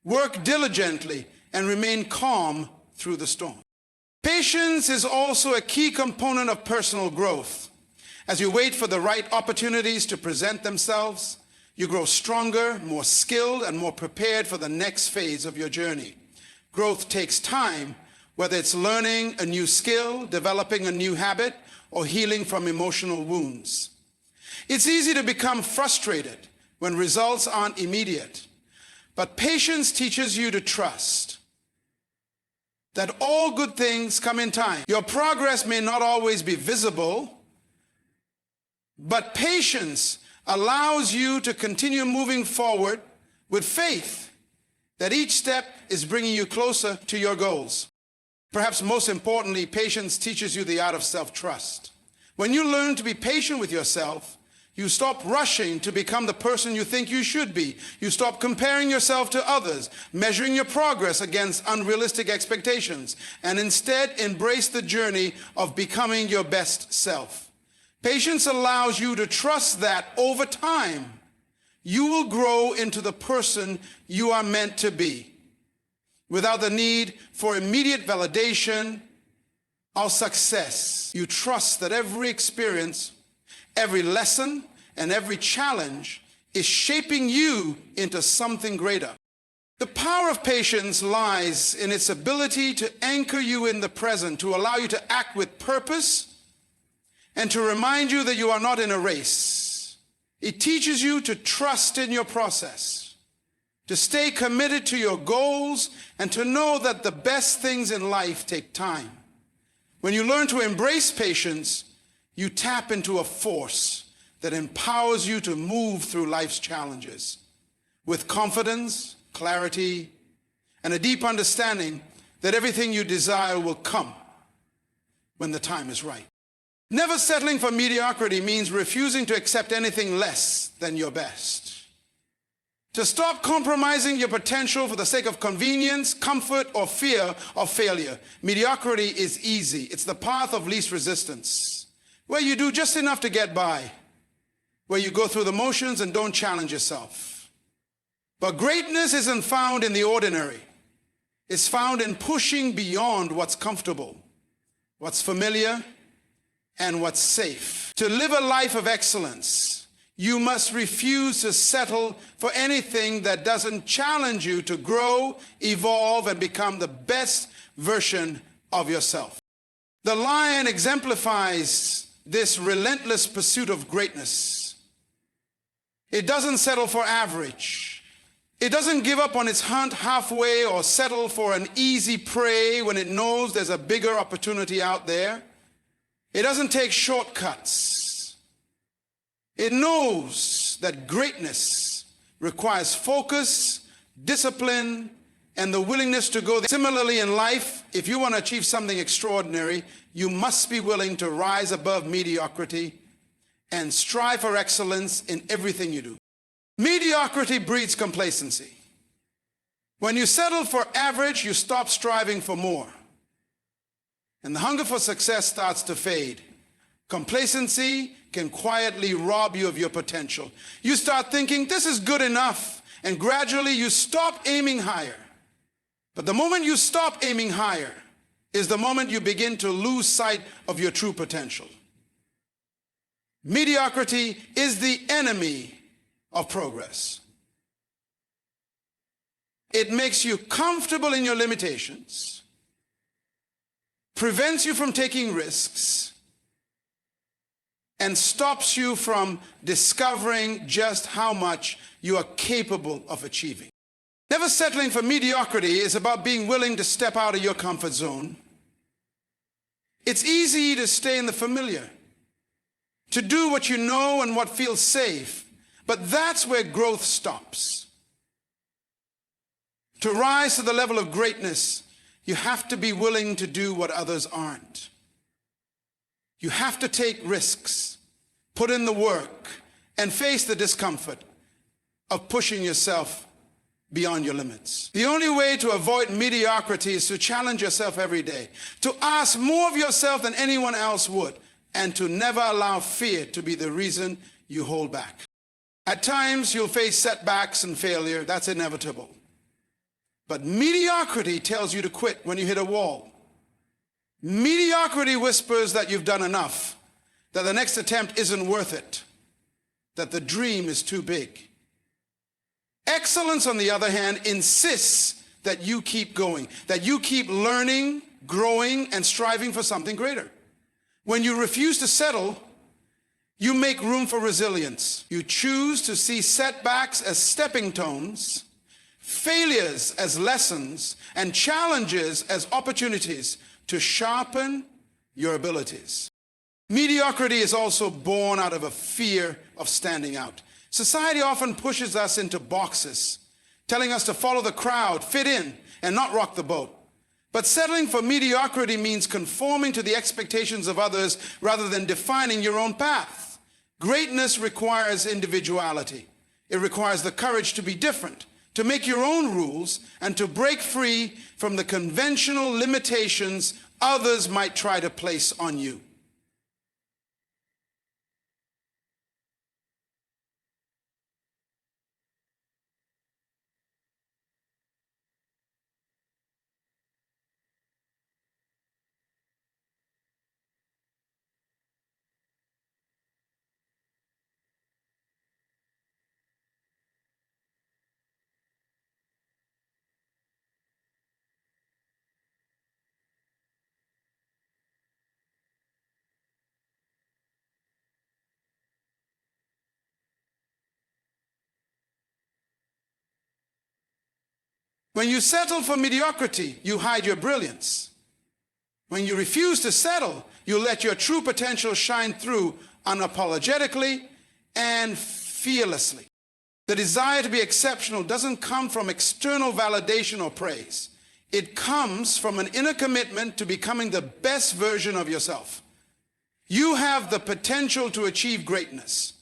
work diligently, and remain calm through the storm. Patience is also a key component of personal growth. As you wait for the right opportunities to present themselves, you grow stronger, more skilled, and more prepared for the next phase of your journey. Growth takes time, whether it's learning a new skill, developing a new habit, or healing from emotional wounds. It's easy to become frustrated when results aren't immediate, but patience teaches you to trust that all good things come in time. Your progress may not always be visible, but patience allows you to continue moving forward with faith that each step is bringing you closer to your goals. Perhaps most importantly, patience teaches you the art of self-trust. When you learn to be patient with yourself, you stop rushing to become the person you think you should be. You stop comparing yourself to others, measuring your progress against unrealistic expectations, and instead embrace the journey of becoming your best self. Patience allows you to trust that over time, you will grow into the person you are meant to be, without the need for immediate validation or success. You trust that every experience, every lesson, and every challenge is shaping you into something greater. The power of patience lies in its ability to anchor you in the present, to allow you to act with purpose, and to remind you that you are not in a race. It teaches you to trust in your process, to stay committed to your goals, and to know that the best things in life take time. When you learn to embrace patience, you tap into a force that empowers you to move through life's challenges with confidence, clarity, and a deep understanding that everything you desire will come when the time is right. Never settling for mediocrity means refusing to accept anything less than your best. To stop compromising your potential for the sake of convenience, comfort, or fear of failure. Mediocrity is easy. It's the path of least resistance, where you do just enough to get by, where you go through the motions and don't challenge yourself. But greatness isn't found in the ordinary. It's found in pushing beyond what's comfortable, what's familiar, and what's safe. To live a life of excellence, you must refuse to settle for anything that doesn't challenge you to grow, evolve, and become the best version of yourself. The lion exemplifies this relentless pursuit of greatness. It doesn't settle for average. It doesn't give up on its hunt halfway or settle for an easy prey when it knows there's a bigger opportunity out there. It doesn't take shortcuts. It knows that greatness requires focus, discipline, and the willingness to go there. Similarly in life, if you want to achieve something extraordinary, you must be willing to rise above mediocrity and strive for excellence in everything you do. Mediocrity breeds complacency. When you settle for average, you stop striving for more. And the hunger for success starts to fade. Complacency can quietly rob you of your potential. You start thinking, this is good enough, and gradually you stop aiming higher. But the moment you stop aiming higher is the moment you begin to lose sight of your true potential. Mediocrity is the enemy of progress. It makes you comfortable in your limitations, prevents you from taking risks, and stops you from discovering just how much you are capable of achieving. Never settling for mediocrity is about being willing to step out of your comfort zone. It's easy to stay in the familiar, to do what you know and what feels safe, but that's where growth stops. To rise to the level of greatness, you have to be willing to do what others aren't. You have to take risks, put in the work, and face the discomfort of pushing yourself beyond your limits. The only way to avoid mediocrity is to challenge yourself every day, to ask more of yourself than anyone else would, and to never allow fear to be the reason you hold back. At times, you'll face setbacks and failure. That's inevitable. But mediocrity tells you to quit when you hit a wall. Mediocrity whispers that you've done enough, that the next attempt isn't worth it, that the dream is too big. Excellence, on the other hand, insists that you keep going, that you keep learning, growing, and striving for something greater. When you refuse to settle, you make room for resilience. You choose to see setbacks as stepping stones, failures as lessons, and challenges as opportunities to sharpen your abilities. Mediocrity is also born out of a fear of standing out. Society often pushes us into boxes, telling us to follow the crowd, fit in, and not rock the boat. But settling for mediocrity means conforming to the expectations of others rather than defining your own path. Greatness requires individuality. It requires the courage to be different, to make your own rules, and to break free from the conventional limitations others might try to place on you. When you settle for mediocrity, you hide your brilliance. When you refuse to settle, you let your true potential shine through unapologetically and fearlessly. The desire to be exceptional doesn't come from external validation or praise. It comes from an inner commitment to becoming the best version of yourself. You have the potential to achieve greatness,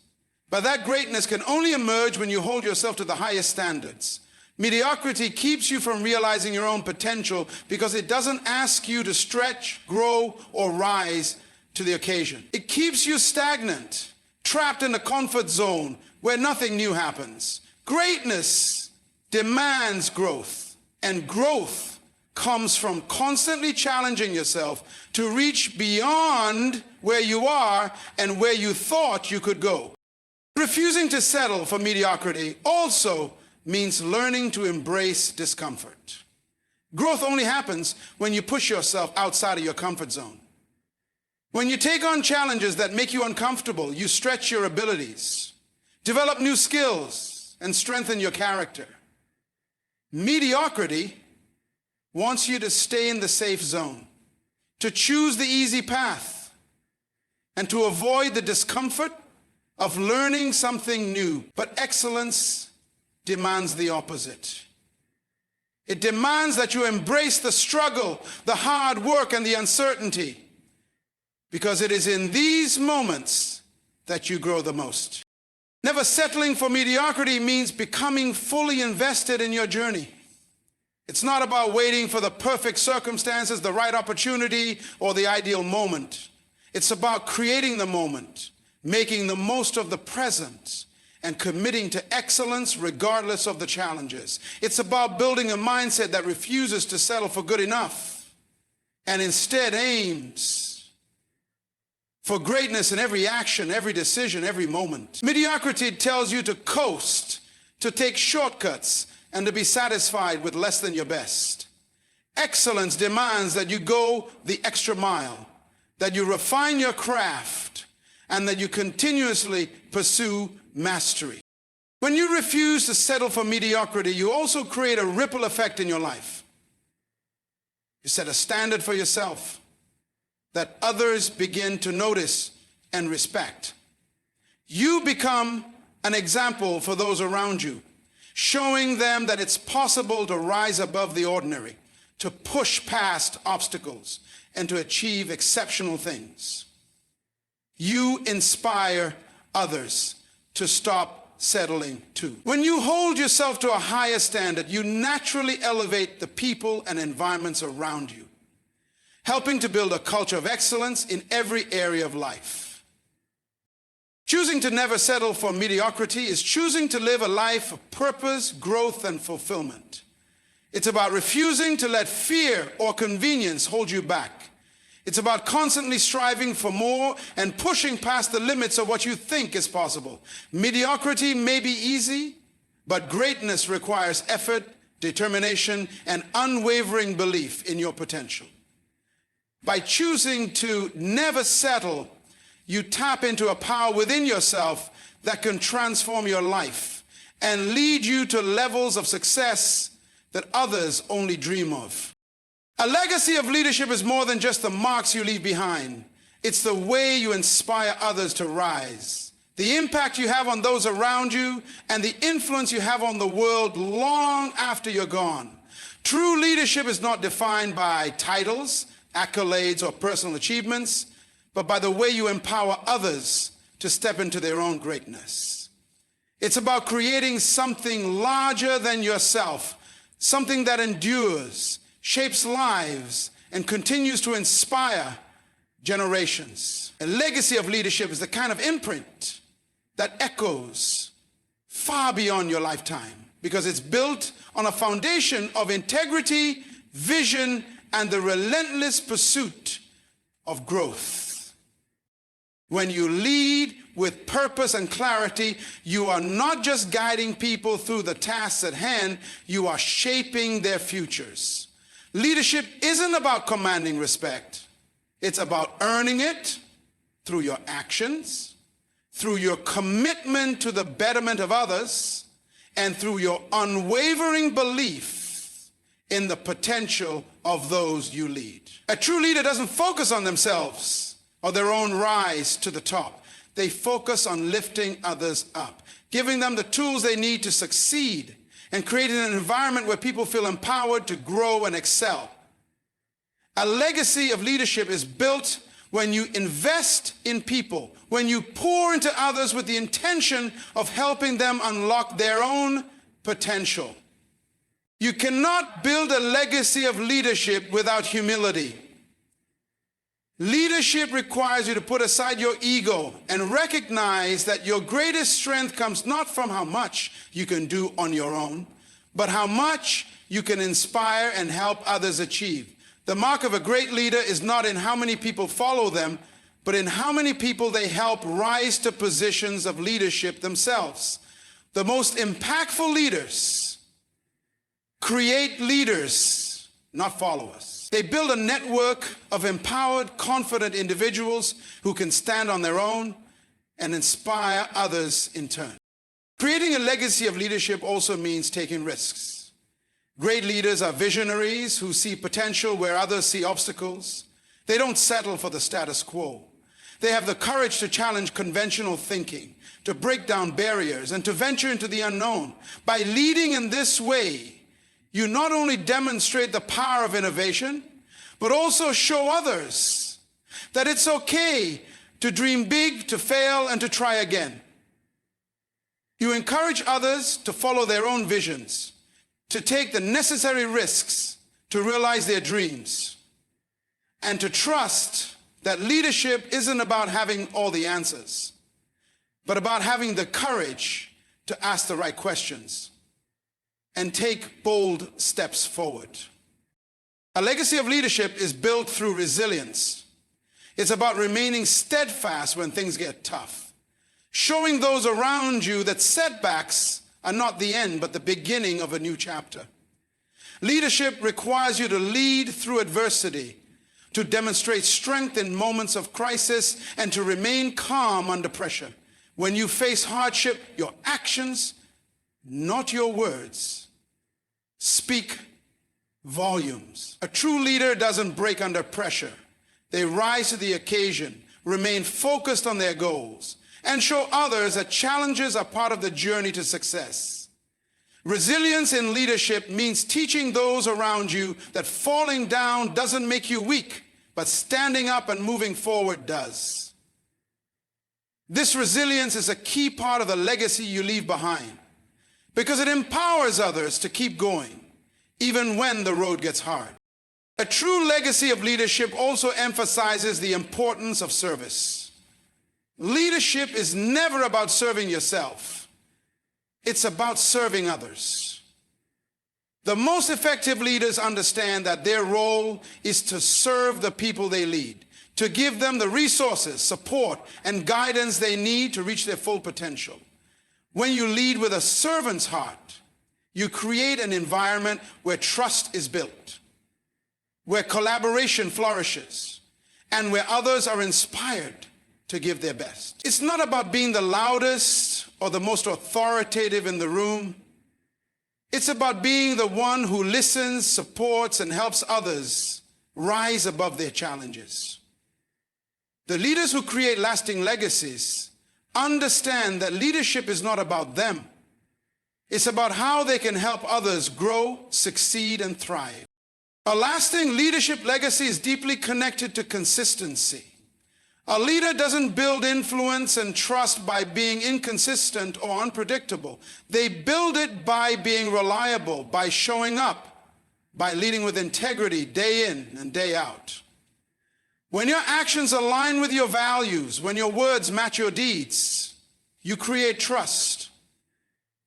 but that greatness can only emerge when you hold yourself to the highest standards. Mediocrity keeps you from realizing your own potential because it doesn't ask you to stretch, grow, or rise to the occasion. It keeps you stagnant, trapped in a comfort zone where nothing new happens. Greatness demands growth, and growth comes from constantly challenging yourself to reach beyond where you are and where you thought you could go. Refusing to settle for mediocrity also means learning to embrace discomfort. Growth only happens when you push yourself outside of your comfort zone. When you take on challenges that make you uncomfortable, you stretch your abilities, develop new skills, and strengthen your character. Mediocrity wants you to stay in the safe zone, to choose the easy path, and to avoid the discomfort of learning something new. But excellence demands the opposite. It demands that you embrace the struggle, the hard work, and the uncertainty, because it is in these moments that you grow the most. Never settling for mediocrity means becoming fully invested in your journey. It's not about waiting for the perfect circumstances, the right opportunity, or the ideal moment. It's about creating the moment, making the most of the present, and committing to excellence regardless of the challenges. It's about building a mindset that refuses to settle for good enough and instead aims for greatness in every action, every decision, every moment. Mediocrity tells you to coast, to take shortcuts, and to be satisfied with less than your best. Excellence demands that you go the extra mile, that you refine your craft, and that you continuously pursue mastery. When you refuse to settle for mediocrity, you also create a ripple effect in your life. You set a standard for yourself that others begin to notice and respect. You become an example for those around you, showing them that it's possible to rise above the ordinary, to push past obstacles, and to achieve exceptional things. You inspire others to stop settling too. When you hold yourself to a higher standard, you naturally elevate the people and environments around you, helping to build a culture of excellence in every area of life. Choosing to never settle for mediocrity is choosing to live a life of purpose, growth, and fulfillment. It's about refusing to let fear or convenience hold you back. It's about constantly striving for more and pushing past the limits of what you think is possible. Mediocrity may be easy, but greatness requires effort, determination, and unwavering belief in your potential. By choosing to never settle, you tap into a power within yourself that can transform your life and lead you to levels of success that others only dream of. A legacy of leadership is more than just the marks you leave behind. It's the way you inspire others to rise, the impact you have on those around you, and the influence you have on the world long after you're gone. True leadership is not defined by titles, accolades, or personal achievements, but by the way you empower others to step into their own greatness. It's about creating something larger than yourself, something that endures, shapes lives, and continues to inspire generations. A legacy of leadership is the kind of imprint that echoes far beyond your lifetime, because it's built on a foundation of integrity, vision, and the relentless pursuit of growth. When you lead with purpose and clarity, you are not just guiding people through the tasks at hand, you are shaping their futures. Leadership isn't about commanding respect. It's about earning it through your actions, through your commitment to the betterment of others, and through your unwavering belief in the potential of those you lead. A true leader doesn't focus on themselves or their own rise to the top. They focus on lifting others up, giving them the tools they need to succeed, and creating an environment where people feel empowered to grow and excel. A legacy of leadership is built when you invest in people, when you pour into others with the intention of helping them unlock their own potential. You cannot build a legacy of leadership without humility. Leadership requires you to put aside your ego and recognize that your greatest strength comes not from how much you can do on your own, but how much you can inspire and help others achieve. The mark of a great leader is not in how many people follow them, but in how many people they help rise to positions of leadership themselves. The most impactful leaders create leaders, not followers. They build a network of empowered, confident individuals who can stand on their own and inspire others in turn. Creating a legacy of leadership also means taking risks. Great leaders are visionaries who see potential where others see obstacles. They don't settle for the status quo. They have the courage to challenge conventional thinking, to break down barriers, and to venture into the unknown. By leading in this way, you not only demonstrate the power of innovation, but also show others that it's okay to dream big, to fail, and to try again. You encourage others to follow their own visions, to take the necessary risks to realize their dreams, and to trust that leadership isn't about having all the answers, but about having the courage to ask the right questions and take bold steps forward. A legacy of leadership is built through resilience. It's about remaining steadfast when things get tough, showing those around you that setbacks are not the end, but the beginning of a new chapter. Leadership requires you to lead through adversity, to demonstrate strength in moments of crisis, and to remain calm under pressure. When you face hardship, your actions, not your words, speak volumes. A true leader doesn't break under pressure. They rise to the occasion, remain focused on their goals, and show others that challenges are part of the journey to success. Resilience in leadership means teaching those around you that falling down doesn't make you weak, but standing up and moving forward does. This resilience is a key part of the legacy you leave behind, because it empowers others to keep going, even when the road gets hard. A true legacy of leadership also emphasizes the importance of service. Leadership is never about serving yourself. It's about serving others. The most effective leaders understand that their role is to serve the people they lead, to give them the resources, support, and guidance they need to reach their full potential. When you lead with a servant's heart, you create an environment where trust is built, where collaboration flourishes, and where others are inspired to give their best. It's not about being the loudest or the most authoritative in the room. It's about being the one who listens, supports, and helps others rise above their challenges. The leaders who create lasting legacies understand that leadership is not about them. It's about how they can help others grow, succeed, and thrive. A lasting leadership legacy is deeply connected to consistency. A leader doesn't build influence and trust by being inconsistent or unpredictable. They build it by being reliable, by showing up, by leading with integrity day in and day out. When your actions align with your values, when your words match your deeds, you create trust.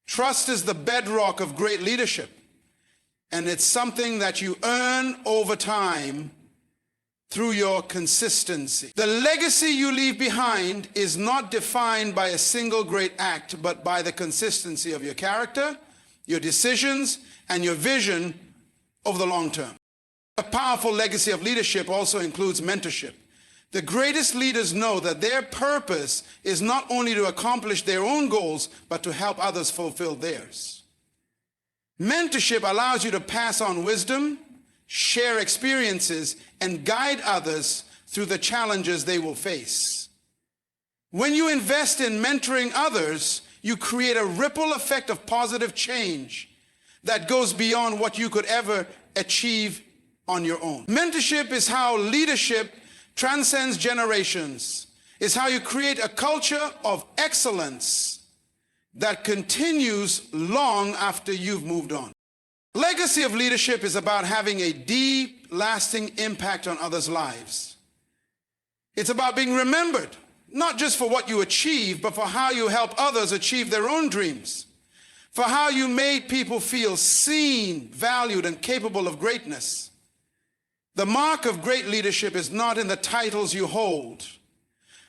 Trust is the bedrock of great leadership, and it's something that you earn over time through your consistency. The legacy you leave behind is not defined by a single great act, but by the consistency of your character, your decisions, and your vision over the long term. A powerful legacy of leadership also includes mentorship. The greatest leaders know that their purpose is not only to accomplish their own goals, but to help others fulfill theirs. Mentorship allows you to pass on wisdom, share experiences, and guide others through the challenges they will face. When you invest in mentoring others, you create a ripple effect of positive change that goes beyond what you could ever achieve on your own. Mentorship is how leadership transcends generations. It's how you create a culture of excellence that continues long after you've moved on. Legacy of leadership is about having a deep, lasting impact on others' lives. It's about being remembered, not just for what you achieve, but for how you help others achieve their own dreams, for how you made people feel seen, valued, and capable of greatness. The mark of great leadership is not in the titles you hold,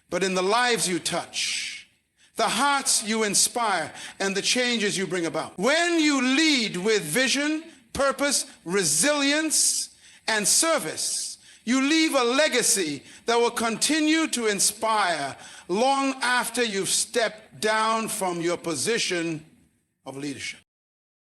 but in the lives you touch, the hearts you inspire, and the changes you bring about. When you lead with vision, purpose, resilience, and service. You leave a legacy that will continue to inspire long after you've stepped down from your position of leadership.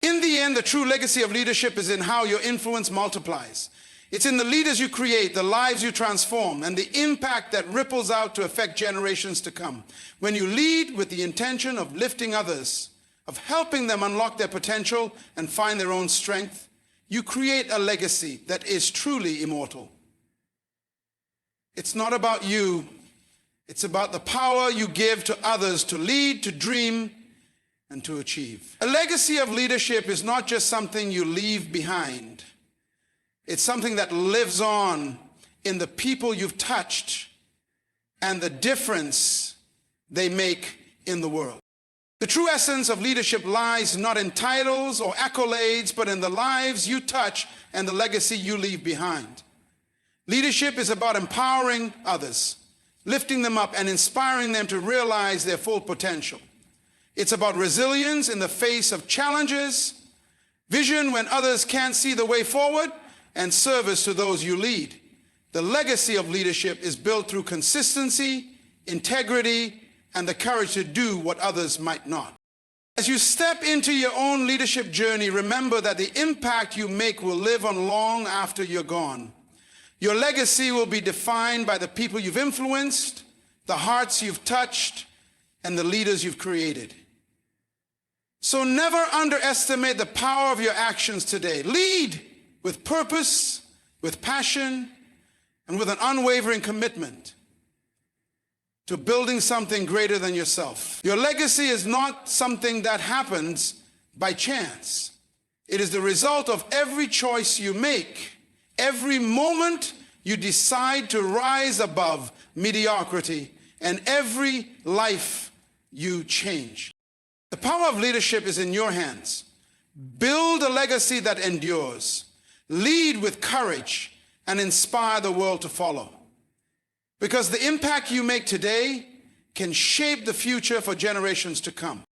In the end, the true legacy of leadership is in how your influence multiplies. It's in the leaders you create, the lives you transform, and the impact that ripples out to affect generations to come. When you lead with the intention of lifting others, of helping them unlock their potential and find their own strength, you create a legacy that is truly immortal. It's not about you. It's about the power you give to others to lead, to dream, and to achieve. A legacy of leadership is not just something you leave behind. It's something that lives on in the people you've touched and the difference they make in the world. The true essence of leadership lies not in titles or accolades, but in the lives you touch and the legacy you leave behind. Leadership is about empowering others, lifting them up and inspiring them to realize their full potential. It's about resilience in the face of challenges, vision when others can't see the way forward, and service to those you lead. The legacy of leadership is built through consistency, integrity, and the courage to do what others might not. As you step into your own leadership journey, remember that the impact you make will live on long after you're gone. Your legacy will be defined by the people you've influenced, the hearts you've touched, and the leaders you've created. So never underestimate the power of your actions today. Lead with purpose, with passion, and with an unwavering commitment to building something greater than yourself. Your legacy is not something that happens by chance. It is the result of every choice you make, every moment you decide to rise above mediocrity, and every life you change. The power of leadership is in your hands. Build a legacy that endures. Lead with courage and inspire the world to follow. Because the impact you make today can shape the future for generations to come.